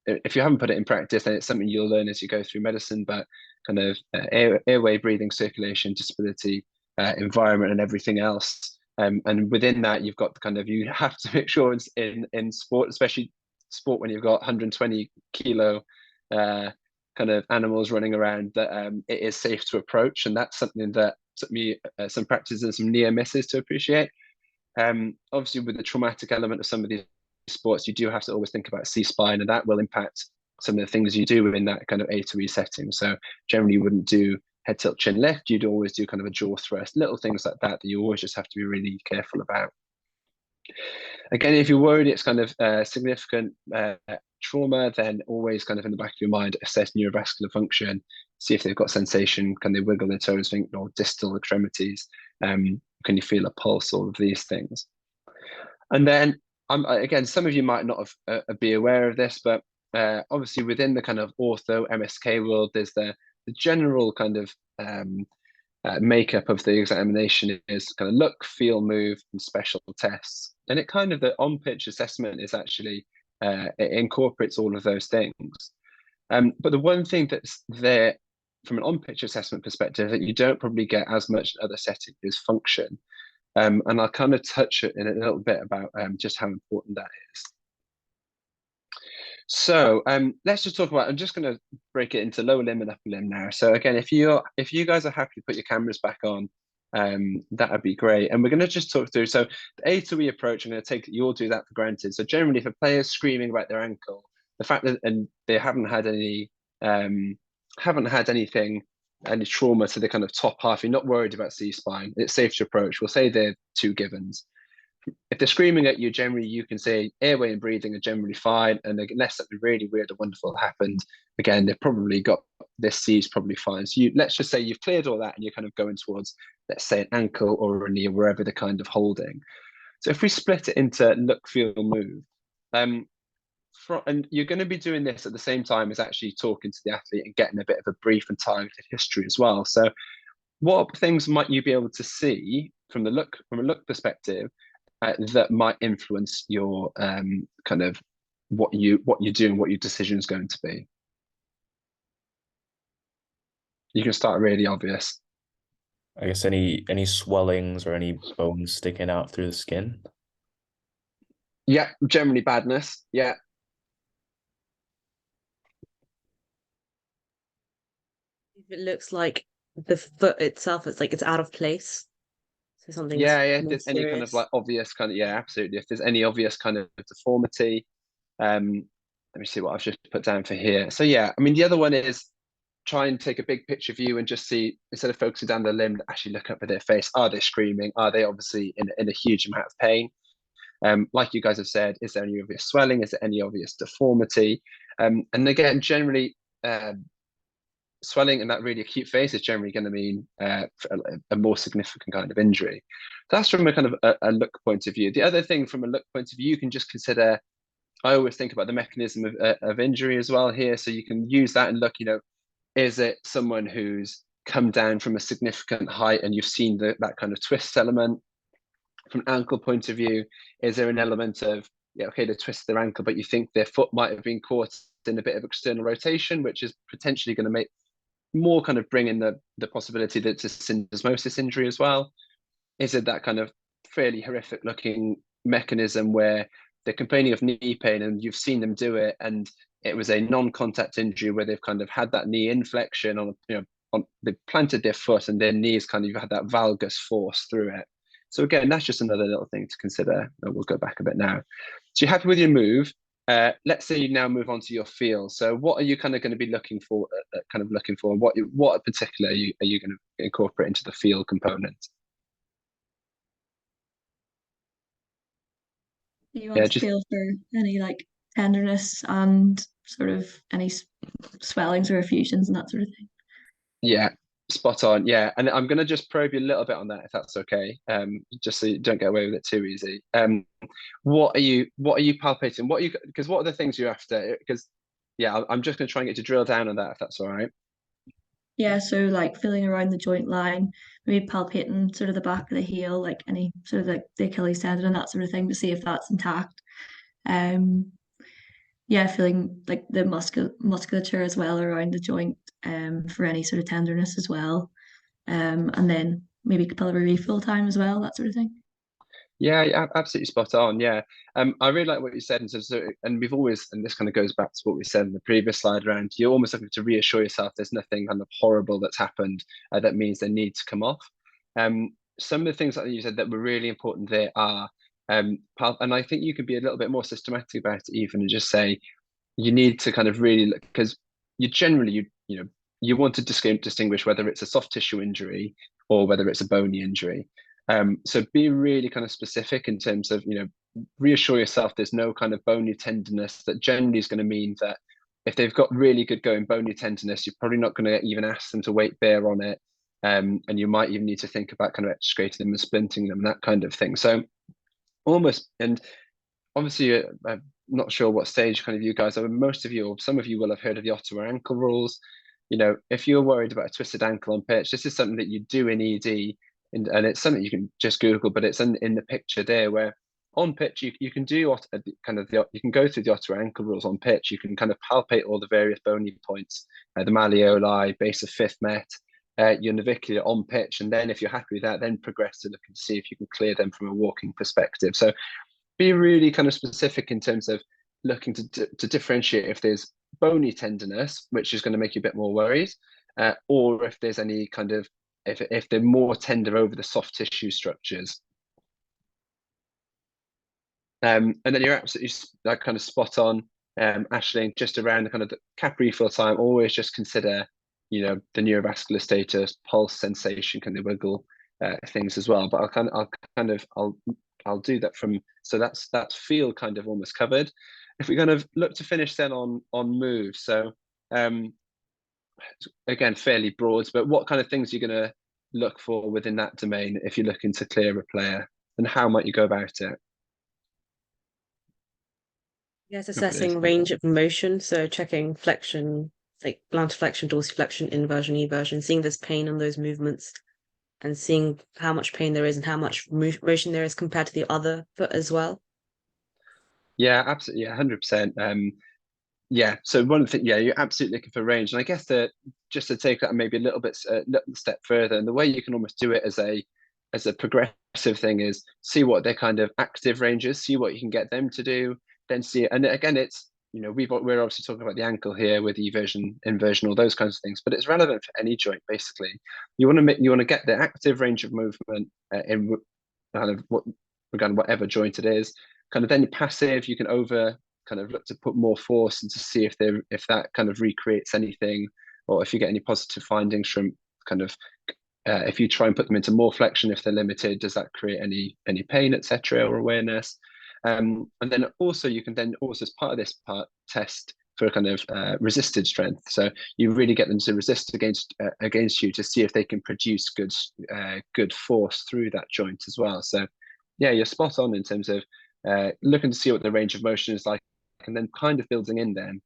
if you haven't put it in practice, then it's something you'll learn as you go through medicine. But kind of airway, breathing, circulation, disability, environment, and everything else. And within that, you've got you have to make sure in sport, especially sport when you've got 120 kilo kind of animals running around, that it is safe to approach. And that's something that took me some practice and some near misses to appreciate. Obviously, with the traumatic element of some of these sports, you do have to always think about C-spine, and that will impact some of the things you do in that kind of A to E setting. So generally, you wouldn't do head tilt chin lift. You'd always do kind of a jaw thrust, little things like that you always just have to be really careful about. Again, if you're worried it's kind of significant trauma, then always kind of in the back of your mind, assess neurovascular function, see if they've got sensation, can they wiggle their toes, or distal extremities, can you feel a pulse, all of these things. And then, again, some of you might not be aware of this, but obviously within the kind of ortho MSK world, there's the general kind of makeup of the examination is kind of look, feel, move, and special tests. And it kind of, the on-pitch assessment is actually, it incorporates all of those things. But the one thing that's there from an on-pitch assessment perspective that you don't probably get as much in other settings is function. And I'll kind of touch it in a little bit about just how important that is. So let's just talk about, I'm just going to break it into lower limb and upper limb now. So again, if you guys are happy to put your cameras back on, that would be great. And we're going to just talk through, so the A to E approach, I'm going to take you all do that for granted. So generally, if a player's screaming about their ankle, the fact that they haven't had any any trauma to the kind of top half, you're not worried about C-spine, it's safe to approach. We'll say they're two givens. If they're screaming at you, generally you can say airway and breathing are generally fine, and unless something really weird or wonderful happened, again, they've probably got this C is probably fine. So let's just say you've cleared all that and you're kind of going towards, let's say, an ankle or a knee, or wherever they're kind of holding. So if we split it into look, feel, move, and you're going to be doing this at the same time as actually talking to the athlete and getting a bit of a brief and targeted history as well. So what things might you be able to see from a look perspective that might influence your kind of what you do and what your decision is going to be? You can start really obvious. I guess any swellings or any bones sticking out through the skin? Yeah, generally badness. Yeah. If it looks like the foot itself, it's like it's out of place. So something. Yeah. If there's any kind of like obvious kind of, yeah, absolutely. If there's any obvious kind of deformity, let me see what I've just put down for here. So yeah, I mean, the other one is try and take a big picture view and just see, instead of focusing down the limb, actually look up at their face. Are they screaming? Are they obviously in a huge amount of pain? Like you guys have said, is there any obvious swelling? Is there any obvious deformity? And again, generally, swelling in that really acute phase is generally going to mean a more significant kind of injury. That's from a kind of a look point of view. The other thing from a look point of view, you can just consider, I always think about the mechanism of injury as well here. So you can use that and look, is it someone who's come down from a significant height and you've seen that kind of twist element? From an ankle point of view, is there an element of, okay, they twist their ankle, but you think their foot might have been caught in a bit of external rotation, which is potentially going to make more kind of bring in the possibility that it's a syndesmosis injury as well? Is it that kind of fairly horrific looking mechanism where they're complaining of knee pain and you've seen them do it, and it was a non-contact injury where they've kind of had that knee inflection on, they've planted their foot and their knees kind of had that valgus force through it. So again, that's just another little thing to consider. And we'll go back a bit now. So you're happy with your move. Let's say you now move on to your feel. So what are you kind of going to be looking for? What in particular are you going to incorporate into the feel component? You want to feel for any like tenderness and sort of any swellings or effusions and that sort of thing. Yeah, spot on. Yeah, and I'm going to just probe you a little bit on that, if that's okay. Just so you don't get away with it too easy. What are you palpating? Because what are the things you're after? Because I'm just going to try and get to drill down on that, if that's all right. Yeah, so like feeling around the joint line, maybe palpating sort of the back of the heel, like any sort of like the Achilles tendon and that sort of thing to see if that's intact. Feeling like the musculature as well around the joint, for any sort of tenderness as well. And then maybe capillary refill time as well, that sort of thing. Yeah, absolutely spot on. Yeah, I really like what you said in terms of, and we've always, and this kind of goes back to what we said in the previous slide around, you're almost looking to reassure yourself there's nothing kind of horrible that's happened that means they need to come off. Some of the things that you said that were really important there are, and I think you could be a little bit more systematic about it even, and just say you need to kind of really look, because you generally you want to distinguish whether it's a soft tissue injury or whether it's a bony injury. So be really kind of specific in terms of, reassure yourself there's no kind of bony tenderness. That generally is going to mean that if they've got really good going bony tenderness, you're probably not going to even ask them to weight bear on it. And you might even need to think about kind of extricating them and splinting them, that kind of thing. So almost, and obviously I'm not sure what stage kind of you guys are. Most of you, or some of you, will have heard of the Ottawa ankle rules. If you're worried about a twisted ankle on pitch, this is something that you do in ED. And it's something you can just Google, but it's in the picture there, where on pitch you can do you can go through the Ottawa ankle rules on pitch. You can kind of palpate all the various bony points, the malleoli, base of fifth met, your navicular on pitch, and then if you're happy with that, then progress to looking to see if you can clear them from a walking perspective. So be really kind of specific in terms of looking to differentiate if there's bony tenderness, which is going to make you a bit more worried, or if there's any kind of if they're more tender over the soft tissue structures. And then you're absolutely like kind of spot on, Aisling, just around the kind of the cap refill time. Always just consider, the neurovascular status, pulse, sensation, kind of wiggle things as well. But I'll do that from, so that's feel kind of almost covered. If we kind of look to finish then on move, so again, fairly broad, but what kind of things are you going to look for within that domain if you're looking to clear a player, and how might you go about it? Yes, assessing range of motion, so checking flexion, like plantar flexion, dorsiflexion, inversion, eversion, seeing there's pain on those movements, and seeing how much pain there is and how much motion there is compared to the other foot as well. Yeah, absolutely. Yeah, 100%. So one of the things, you're absolutely looking for range, and I guess just to take that maybe a little step further, and the way you can almost do it as a progressive thing is see what their kind of active range is, see what you can get them to do, then see it. And again, it's we're obviously talking about the ankle here with eversion, inversion, all those kinds of things, but it's relevant for any joint basically. You want to get the active range of movement in kind of whatever joint it is. Kind of then passive, you can look to put more force and to see if that kind of recreates anything, or if you get any positive findings from kind of if you try and put them into more flexion, if they're limited, does that create any pain, etc., or awareness? And then also you can then also, as part of this test for kind of resisted strength. So you really get them to resist against you to see if they can produce good force through that joint as well. So yeah, you're spot on in terms of looking to see what the range of motion is like and then kind of building in then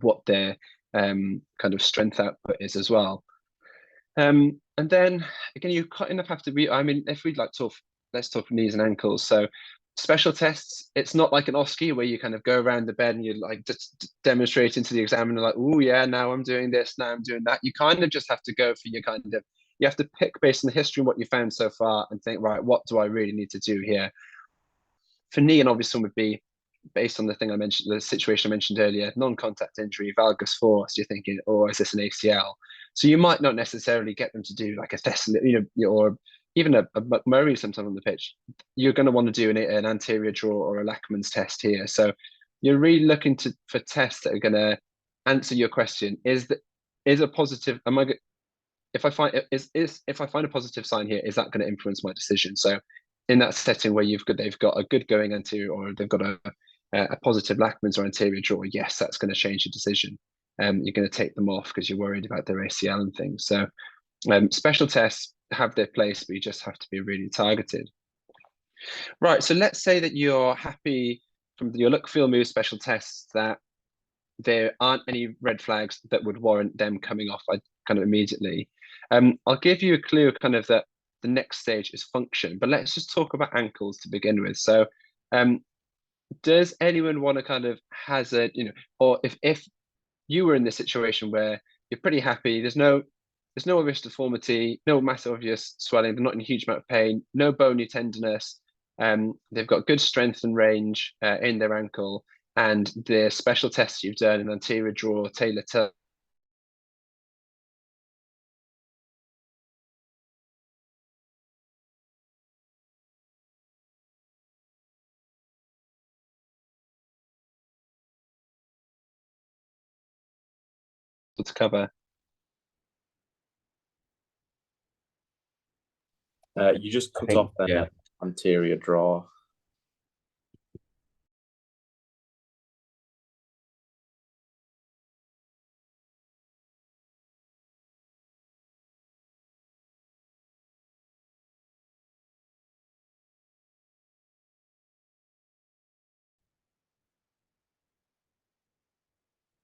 what their kind of strength output is as well. And then again, you kind of have to be, I mean, if we'd like to talk, let's talk knees and ankles. So special tests, it's not like an OSCE where you kind of go around the bed and you're like just demonstrating to the examiner like, oh yeah, now I'm doing this, now I'm doing that. You kind of just have to go for your kind of, you have to pick based on the history and what you found so far and think, right, what do I really need to do here? For knee, an obvious one would be based on the thing I mentioned, the situation I mentioned earlier, non-contact injury, valgus force, you're thinking, oh, is this an ACL? So you might not necessarily get them to do like a test, or even a McMurray sometime on the pitch. You're going to want to do an anterior draw or a Lachman's test here. So you're really looking for tests that are going to answer your question. Is a positive? If I find a positive sign here, is that going to influence my decision? So in that setting where they've got a good going anterior, or they've got a positive Lachman's or anterior draw, yes, that's going to change your decision. You're going to take them off because you're worried about their ACL and things. So special tests have their place, but you just have to be really targeted. Right, so let's say that you're happy from your look, feel, move special tests that there aren't any red flags that would warrant them coming off kind of immediately. I'll give you a clue kind of that the next stage is function, but let's just talk about ankles to begin with. So does anyone want to kind of hazard, or if you were in this situation where you're pretty happy, there's no obvious deformity, no massive obvious swelling, they're not in a huge amount of pain, no bony tenderness, they've got good strength and range in their ankle, and the special tests you've done in anterior draw, tailor tuck, to cover. You just cut off the anterior draw.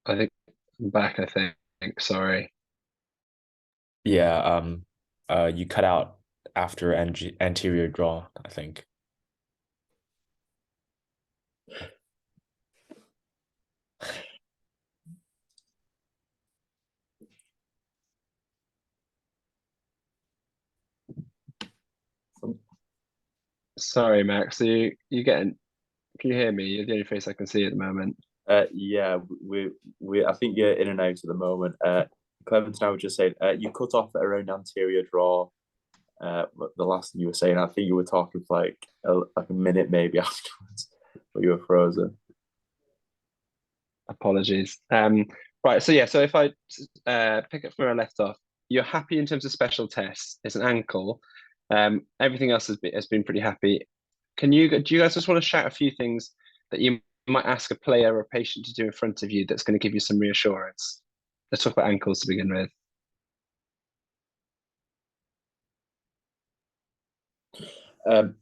I think I'm back, I think. Sorry. Yeah, you cut out after anterior draw, I think. Sorry, Max. So you getting? Can you hear me? You're the only face I can see at the moment. Yeah, we I think you're in and out at the moment. Cleventon, I would just say you cut off at around anterior draw. The last thing you were saying, I think you were talking for like a minute maybe afterwards, but you were frozen. Apologies. Right. So yeah. So if I pick up from where I left off, you're happy in terms of special tests. It's an ankle. Everything else has been pretty happy. Do you guys just want to shout a few things that you might ask a player or a patient to do in front of you that's going to give you some reassurance? Let's talk about ankles to begin with.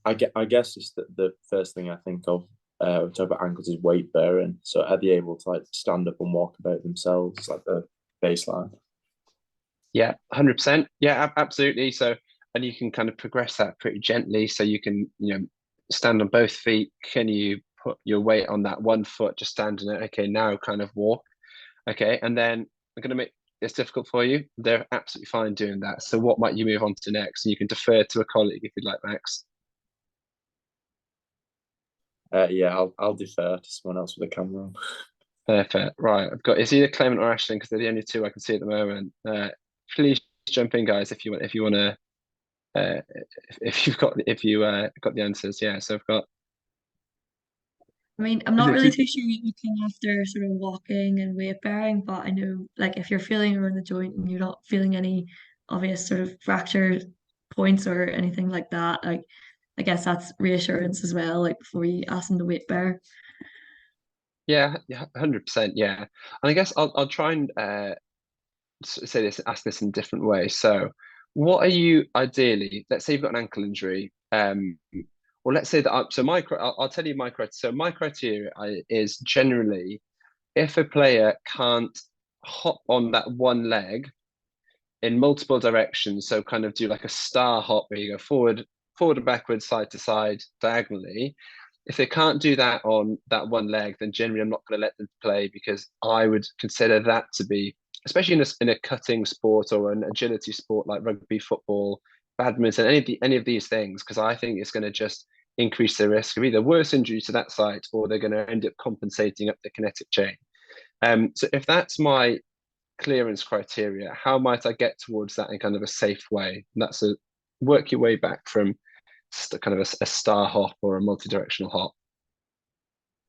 I guess it's the first thing I think of when we talk about ankles is weight bearing. So are they able to like stand up and walk about themselves, like the baseline? Yeah, 100%. Yeah, absolutely. So, and you can kind of progress that pretty gently. So you can, stand on both feet. Can you put your weight on that one foot, just standing it? Okay, now kind of walk. Okay, and then I'm going to make this difficult for you. They're absolutely fine doing that. So what might you move on to next? And you can defer to a colleague if you'd like, Max. Yeah, I'll defer to someone else with a camera on. Perfect. Right, it's either Clement or Ashton because they're the only two I can see at the moment. Please jump in, guys, if you want to. If you got the answers, yeah. So I've got. I mean, I'm not really too sure what you come after sort of walking and weight bearing, but I know like if you're feeling around the joint and you're not feeling any obvious sort of fracture points or anything like that, like I guess that's reassurance as well, like before you ask them to weight bear. Yeah, 100%. Yeah, and I guess I'll try and ask this in a different way. So, what are you ideally? Let's say you've got an ankle injury. What well, let's say that, so I'll tell you my criteria. So my criteria is generally, if a player can't hop on that one leg in multiple directions, so kind of do like a star hop where you go forward and backwards, side to side, diagonally. If they can't do that on that one leg, then generally I'm not going to let them play, because I would consider that to be, especially in a cutting sport or an agility sport like rugby, football, badminton, any of these things, because I think it's going to just increase the risk of either worse injury to that site, or they're going to end up compensating up the kinetic chain. So if that's my clearance criteria, how might I get towards that in kind of a safe way? And that's work your way back from kind of a star hop or a multi-directional hop.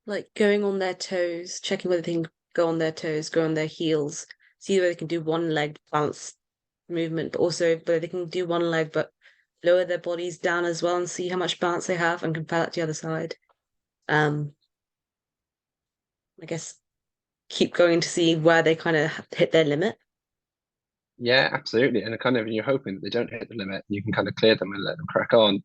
Like going on their toes, checking whether they can go on their toes, go on their heels, see whether they can do one leg bounce movement, but also whether they can do one leg but lower their bodies down as well, and see how much bounce they have and compare that to the other side. I guess keep going to see where they kind of hit their limit. Yeah, absolutely. And kind of you're hoping that they don't hit the limit, you can kind of clear them and let them crack on.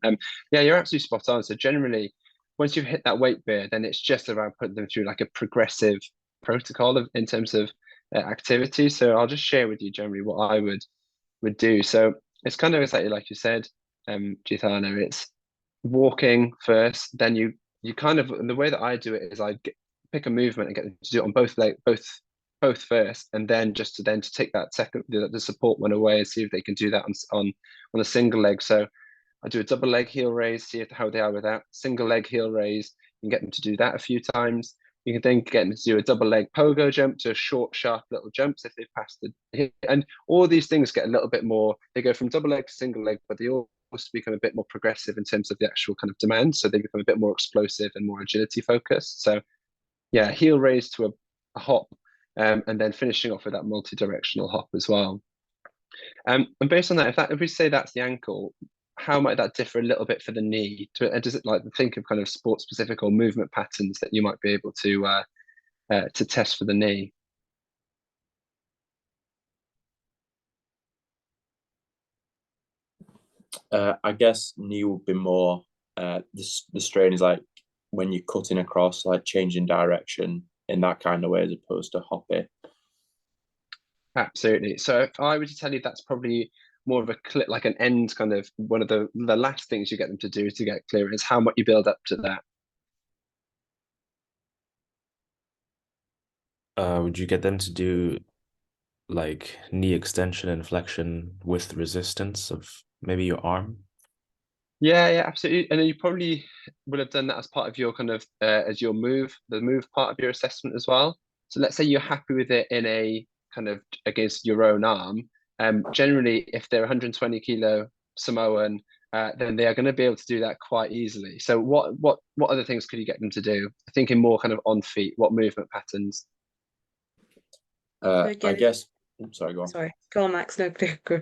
Yeah, you're absolutely spot on. So generally, once you've hit that weight bear, then it's just around putting them through like a progressive protocol in terms of activity. So I'll just share with you generally what I would do. So it's kind of exactly like you said, Gitano, it's walking first, then you kind of, and the way that I do it is pick a movement and get them to do it on both first, and then to take that second, the support one away, and see if they can do that on a single leg. So I do a double leg heel raise, see how they are with that. Single leg heel raise, you can get them to do that a few times. You can then get them to do a double leg pogo jump, to short, sharp little jumps if they've passed the, and all these things get a little bit more, they go from double leg to single leg, but they also become a bit more progressive in terms of the actual kind of demand. So they become a bit more explosive and more agility focused. So yeah, heel raise to a hop, and then finishing off with that multi-directional hop as well. And based on that, if we say that's the ankle, how might that differ a little bit for the knee? Does it like think of kind of sport specific or movement patterns that you might be able to test for the knee? I guess knee would be more, the strain is like when you're cutting across, like changing direction in that kind of way, as opposed to hopping. Absolutely. So if I were to tell you, that's probably more of a clip, like an end kind of, one of the last things you get them to do to get clear is how much you build up to that. Would you get them to do like knee extension and flexion with resistance of maybe your arm? Yeah, absolutely. And then you probably would have done that as part of your kind of as your move, the move part of your assessment as well. So let's say you're happy with it in a kind of against your own arm. Generally, if they're 120 kilo Samoan, then they are going to be able to do that quite easily. So what other things could you get them to do? Thinking more kind of on feet, what movement patterns? I guess. Sorry, go on. Sorry, go on, Max. No, go.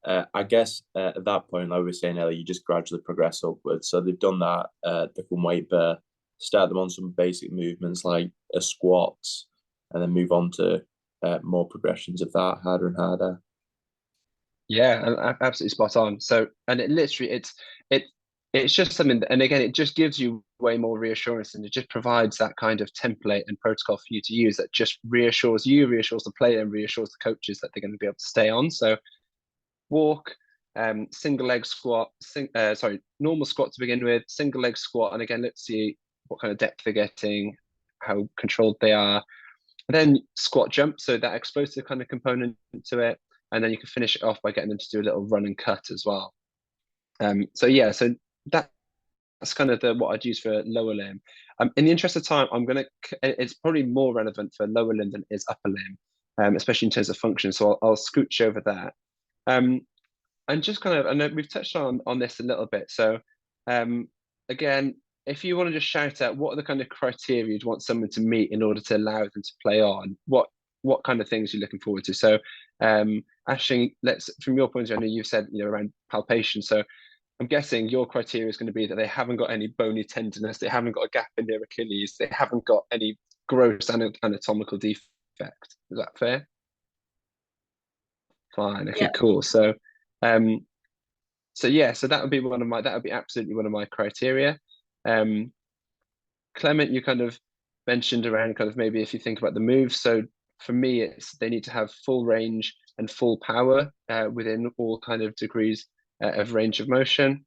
I guess at that point, like we were saying earlier, you just gradually progress upwards. So they've done that. They can weight bear, start them on some basic movements like a squat, and then move on to more progressions of that, harder and harder. Yeah, absolutely spot on. So, and it literally, it's just something that, and again, it just gives you way more reassurance, and it just provides that kind of template and protocol for you to use that just reassures you, reassures the player, and reassures the coaches that they're going to be able to stay on. So walk, single leg squat, normal squat to begin with, single leg squat, and again, let's see what kind of depth they're getting, how controlled they are. And then squat jump, so that explosive kind of component to it, and then you can finish it off by getting them to do a little run and cut as well. So yeah, so that's kind of what I'd use for lower limb. In the interest of time, it's probably more relevant for lower limb than it is upper limb, especially in terms of function. So I'll scooch over that. And just kind of, I know we've touched on this a little bit. So again, if you want to just shout out what are the kind of criteria you'd want someone to meet in order to allow them to play on, what kind of things you're looking forward to. So Ashing, from your point of view, I know you've said around palpation. So I'm guessing your criteria is going to be that they haven't got any bony tenderness, they haven't got a gap in their Achilles, they haven't got any gross anatomical defect. Is that fair? Fine. Okay, cool. So So yeah, so that would be absolutely one of my criteria. Clement, you kind of mentioned around kind of maybe if you think about the moves. So for me, it's they need to have full range and full power within all kind of degrees of range of motion.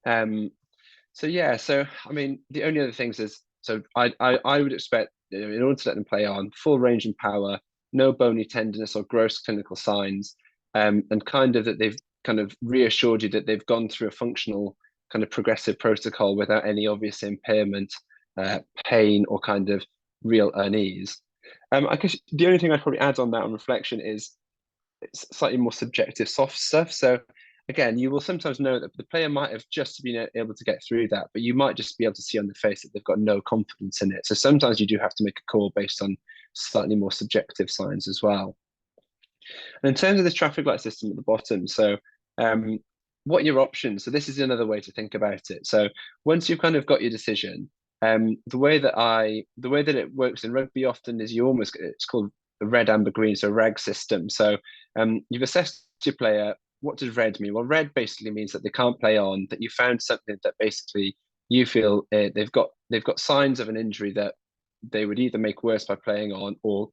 So yeah, so I mean, the only other things is, so I would expect, in order to let them play on, full range and power, no bony tenderness or gross clinical signs, and kind of that they've kind of reassured you that they've gone through a functional kind of progressive protocol without any obvious impairment, pain, or kind of real unease. I guess the only thing I'd probably add on that on reflection is it's slightly more subjective soft stuff. So again, you will sometimes know that the player might have just been able to get through that, but you might just be able to see on the face that they've got no confidence in it. So sometimes you do have to make a call based on slightly more subjective signs as well. And in terms of this traffic light system at the bottom, so what are your options? So this is another way to think about it. So once you've kind of got your decision, the way that it works in rugby often is it's called the red, amber, green, so RAG system. So you've assessed your player. What does red mean? Well, red basically means that they can't play on, that you found something that basically you feel they've got signs of an injury that they would either make worse by playing on, or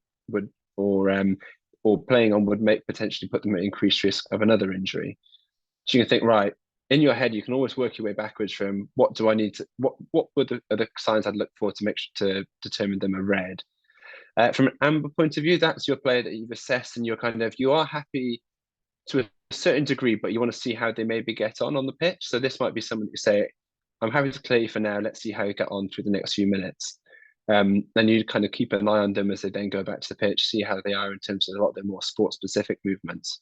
playing on would potentially put them at increased risk of another injury. So you can think, right, in your head, you can always work your way backwards from what do I need to, what are the signs I'd look for to determine them are red. From an amber point of view, that's your player that you've assessed and you are happy to a certain degree, but you want to see how they maybe get on the pitch. So this might be someone you say, I'm happy to clear you for now. Let's see how you get on through the next few minutes. Then you kind of keep an eye on them as they then go back to the pitch, see how they are in terms of a lot of their more sport-specific movements.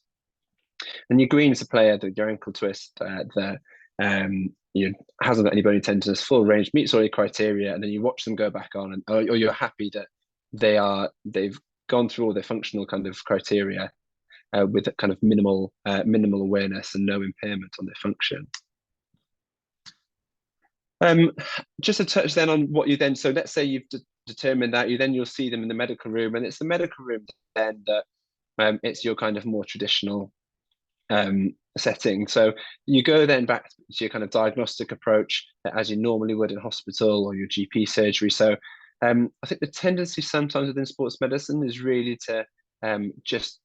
And your green is a player that your ankle twist hasn't got any bony tenderness, full range, meets all your criteria, and then you watch them go back on, or you're happy that they've gone through all their functional kind of criteria with a kind of minimal awareness and no impairment on their function. Just to touch then on what you then, so let's say you've determined that, you'll see them in the medical room, and it's the medical room then that it's your kind of more traditional setting. So you go then back to your kind of diagnostic approach as you normally would in hospital or your GP surgery. So I think the tendency sometimes within sports medicine is really to just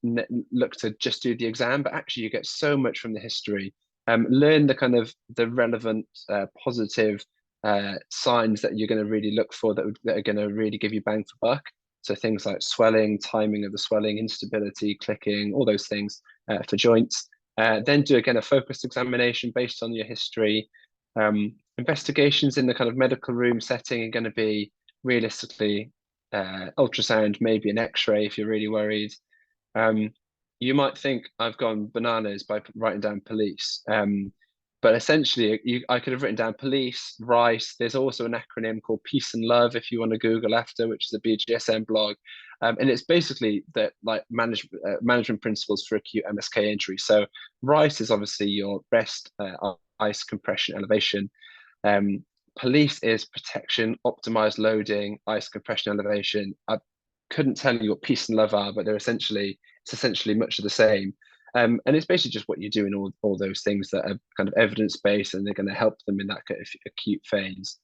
look to just do the exam, but actually you get so much from the history. Learn the kind of the relevant positive signs that you're going to really look for that are going to really give you bang for buck. So things like swelling, timing of the swelling, instability, clicking, all those things for joints. Then do again a focused examination based on your history. Investigations in the kind of medical room setting are going to be realistically ultrasound, maybe an X-ray if you're really worried. You might think I've gone bananas by writing down police, but essentially I could have written down police, RICE. There's also an acronym called Peace and Love if you want to Google after, which is a BJSM blog, and it's basically that like management principles for acute MSK injury. So RICE is obviously your rest, ice, compression, elevation. Police is protection, optimized loading, ice, compression, elevation. I couldn't tell you what peace and love are, but it's essentially much of the same. And it's basically just what you do in all those things that are kind of evidence-based, and they're going to help them in that kind of acute phase.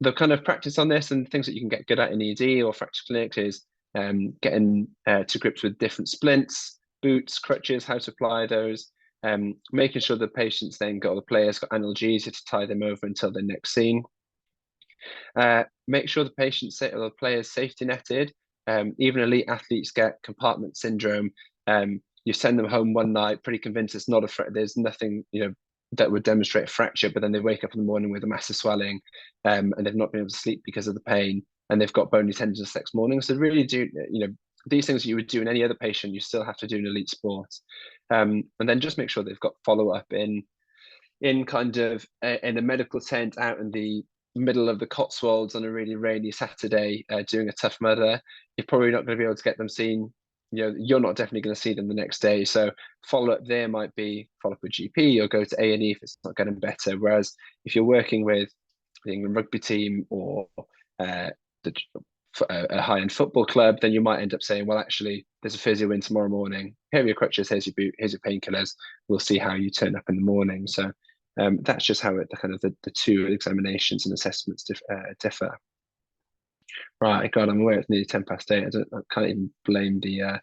The kind of practice on this and things that you can get good at in ED or fracture clinics is getting to grips with different splints, boots, crutches, how to apply those, making sure the patients then the players got analgesia to tie them over until they're next seen. Make sure the patients or the players safety netted. Even elite athletes get compartment syndrome. You send them home one night pretty convinced it's not there's nothing that would demonstrate a fracture, but then they wake up in the morning with a massive swelling, and they've not been able to sleep because of the pain, and they've got bony tenderness next morning. So really do these things you would do in any other patient, you still have to do in elite sports. And then just make sure they've got follow-up in kind of in a medical tent out in the middle of the Cotswolds on a really rainy Saturday doing a Tough Mudder. You're probably not going to be able to get them seen. You're not definitely going to see them the next day. So follow-up there might be follow-up with GP or go to A&E if it's not getting better. Whereas if you're working with the England Rugby team or a high-end football club, then you might end up saying, well, actually, there's a physio in tomorrow morning. Here are your crutches, here's your boot, here's your painkillers. We'll see how you turn up in the morning. So that's just how the two examinations and assessments differ. Right, God, I'm aware it's nearly 8:10. I can't even blame the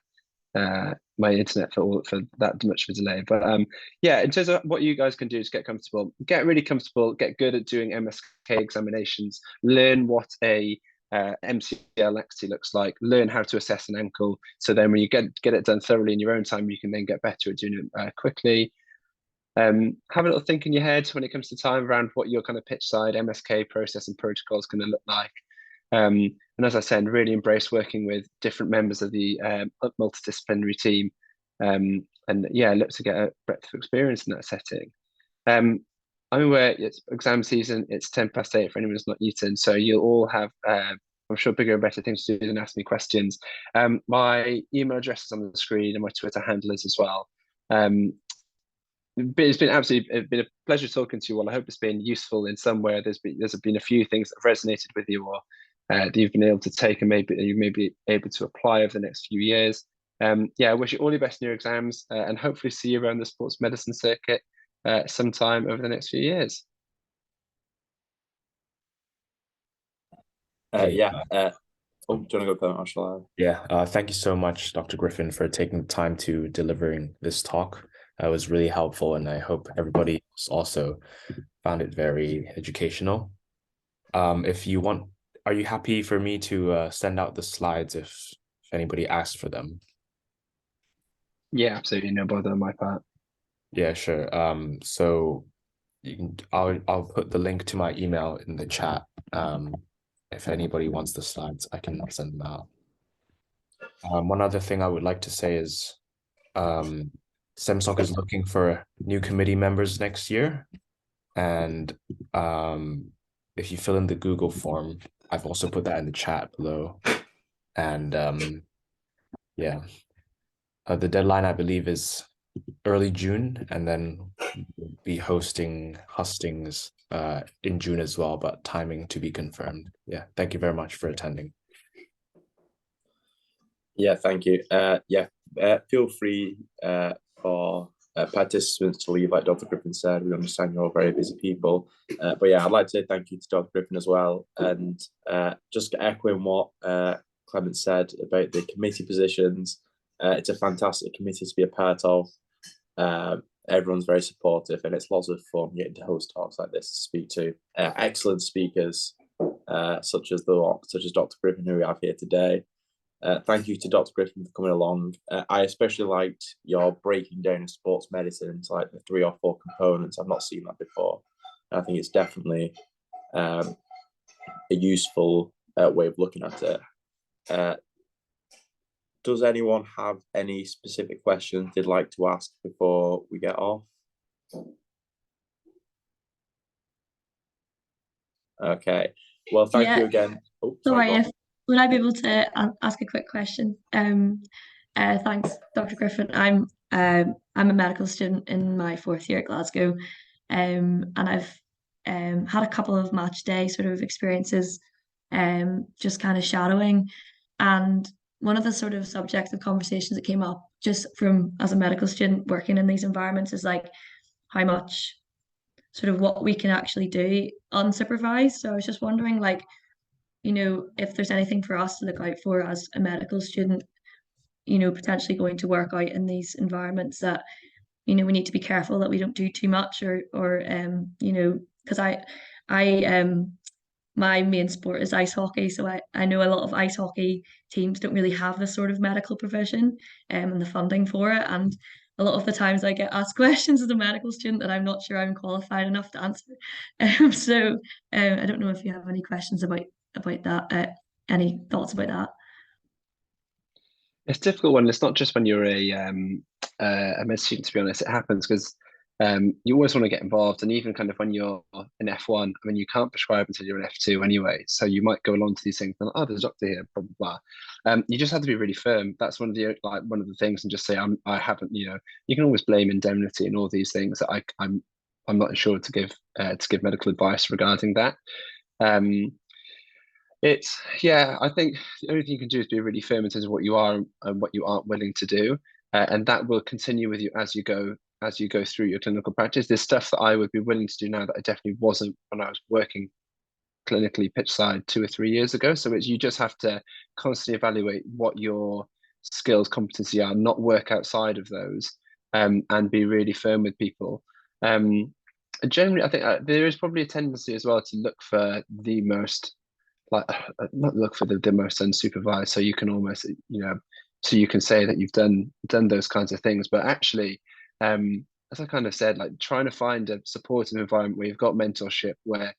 my internet for that much of a delay. But yeah, in terms of what you guys can do is get comfortable, get really comfortable, get good at doing MSK examinations, learn what a MCL laxity looks like, learn how to assess an ankle. So then when you get it done thoroughly in your own time, you can then get better at doing it quickly. Have a little think in your head when it comes to time around what your kind of pitch side MSK process and protocol is going to look like. And as I said, really embrace working with different members of the multidisciplinary team, and yeah, look to get a breadth of experience in that setting. I'm aware it's exam season, it's 8:10 for anyone who's not eaten, so you'll all have, I'm sure, bigger and better things to do than ask me questions. My email address is on the screen and my Twitter handle is as well. It's been a pleasure talking to you all. I hope it's been useful in some way. There's been a few things that have resonated with you, or that you've been able to take and maybe you may be able to apply over the next few years. Yeah, I wish you all the best in your exams, and hopefully see you around the sports medicine circuit sometime over the next few years. Yeah. Oh, do you want to go, Marshall? Yeah. Thank you so much, Dr. Griffin, for taking the time to delivering this talk. It was really helpful, and I hope everybody also found it very educational. If you want, are you happy for me to send out the slides if anybody asks for them? Yeah, absolutely, no bother on my part. Yeah, sure. So you can, I'll put the link to my email in the chat. If anybody wants the slides, I can send them out. One other thing I would like to say is, SEMSOC is looking for new committee members next year, and if you fill in the Google form, I've also put that in the chat below. And yeah, the deadline, I believe, is early June, and then we'll be hosting hustings in June as well, but timing to be confirmed. Yeah, thank you very much for attending. Yeah, thank you. Feel free for participants to leave, like Dr. Griffin said. We understand you're all very busy people. But yeah, I'd like to say thank you to Dr. Griffin as well. And just echoing what Clement said about the committee positions, it's a fantastic committee to be a part of. Everyone's very supportive, and it's lots of fun getting to host talks like this, to speak to excellent speakers such as Dr. Griffin, who we have here today. Thank you to Dr. Griffin for coming along. I especially liked your breaking down of sports medicine into like the 3 or 4 components. I've not seen that before. I think it's definitely a useful way of looking at it. Does anyone have any specific questions they'd like to ask before we get off? Okay. Well, thank you again. Oh, sorry, would I be able to ask a quick question? Thanks, Dr. Griffin. I'm a medical student in my 4th year at Glasgow, and I've had a couple of match day sort of experiences, just kind of shadowing, and one of the sort of subjects of conversations that came up just from as a medical student working in these environments is like how much sort of what we can actually do unsupervised. So I was just wondering, like, you know, if there's anything for us to look out for as a medical student, you know, potentially going to work out in these environments, that, you know, we need to be careful that we don't do too much, or you know, because my main sport is ice hockey, so I know a lot of ice hockey teams don't really have this sort of medical provision and the funding for it, and a lot of the times I get asked questions as a medical student that I'm not sure I'm qualified enough to answer. So I don't know if you have any questions about that, any thoughts about that? It's a difficult one. It's not just when you're a med student, to be honest. It happens because you always want to get involved, and even kind of when you're in F1, I mean, you can't prescribe until you're in F2 anyway. So you might go along to these things and, oh, there's a doctor here, blah blah blah. You just have to be really firm. That's one of the things, and just say I haven't. You know, you can always blame indemnity and all these things. That I'm not sure to give medical advice regarding that. I think the only thing you can do is be really firm in terms of what you are and what you aren't willing to do, and that will continue with you as you go through your clinical practice. There's stuff that I would be willing to do now that I definitely wasn't when I was working clinically pitch side 2 or 3 years ago. So you just have to constantly evaluate what your skills, competency are, not work outside of those, and be really firm with people. Generally, I think there is probably a tendency as well to look for the most, not look for the most unsupervised, so you can almost, so you can say that you've done those kinds of things, but actually, as I kind of said, like trying to find a supportive environment where you've got mentorship, where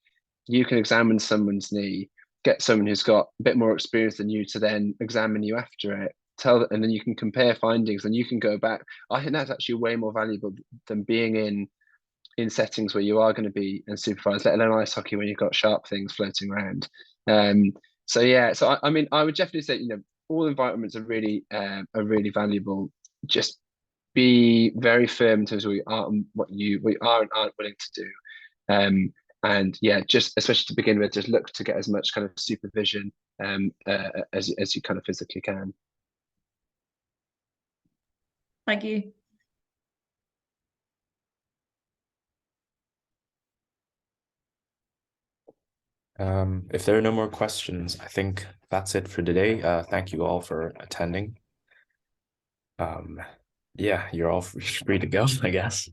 you can examine someone's knee, get someone who's got a bit more experience than you to then examine you after it, and then you can compare findings and you can go back. I think that's actually way more valuable than being in settings where you are going to be unsupervised, let alone ice hockey when you've got sharp things floating around. So I mean, I would definitely say, all environments are really valuable. Just be very firm in terms of what you are and aren't willing to do. And yeah, just especially to begin with, just look to get as much kind of supervision as you kind of physically can. Thank you. If there are no more questions, I think that's it for today. Thank you all for attending. Yeah, you're all free to go, I guess.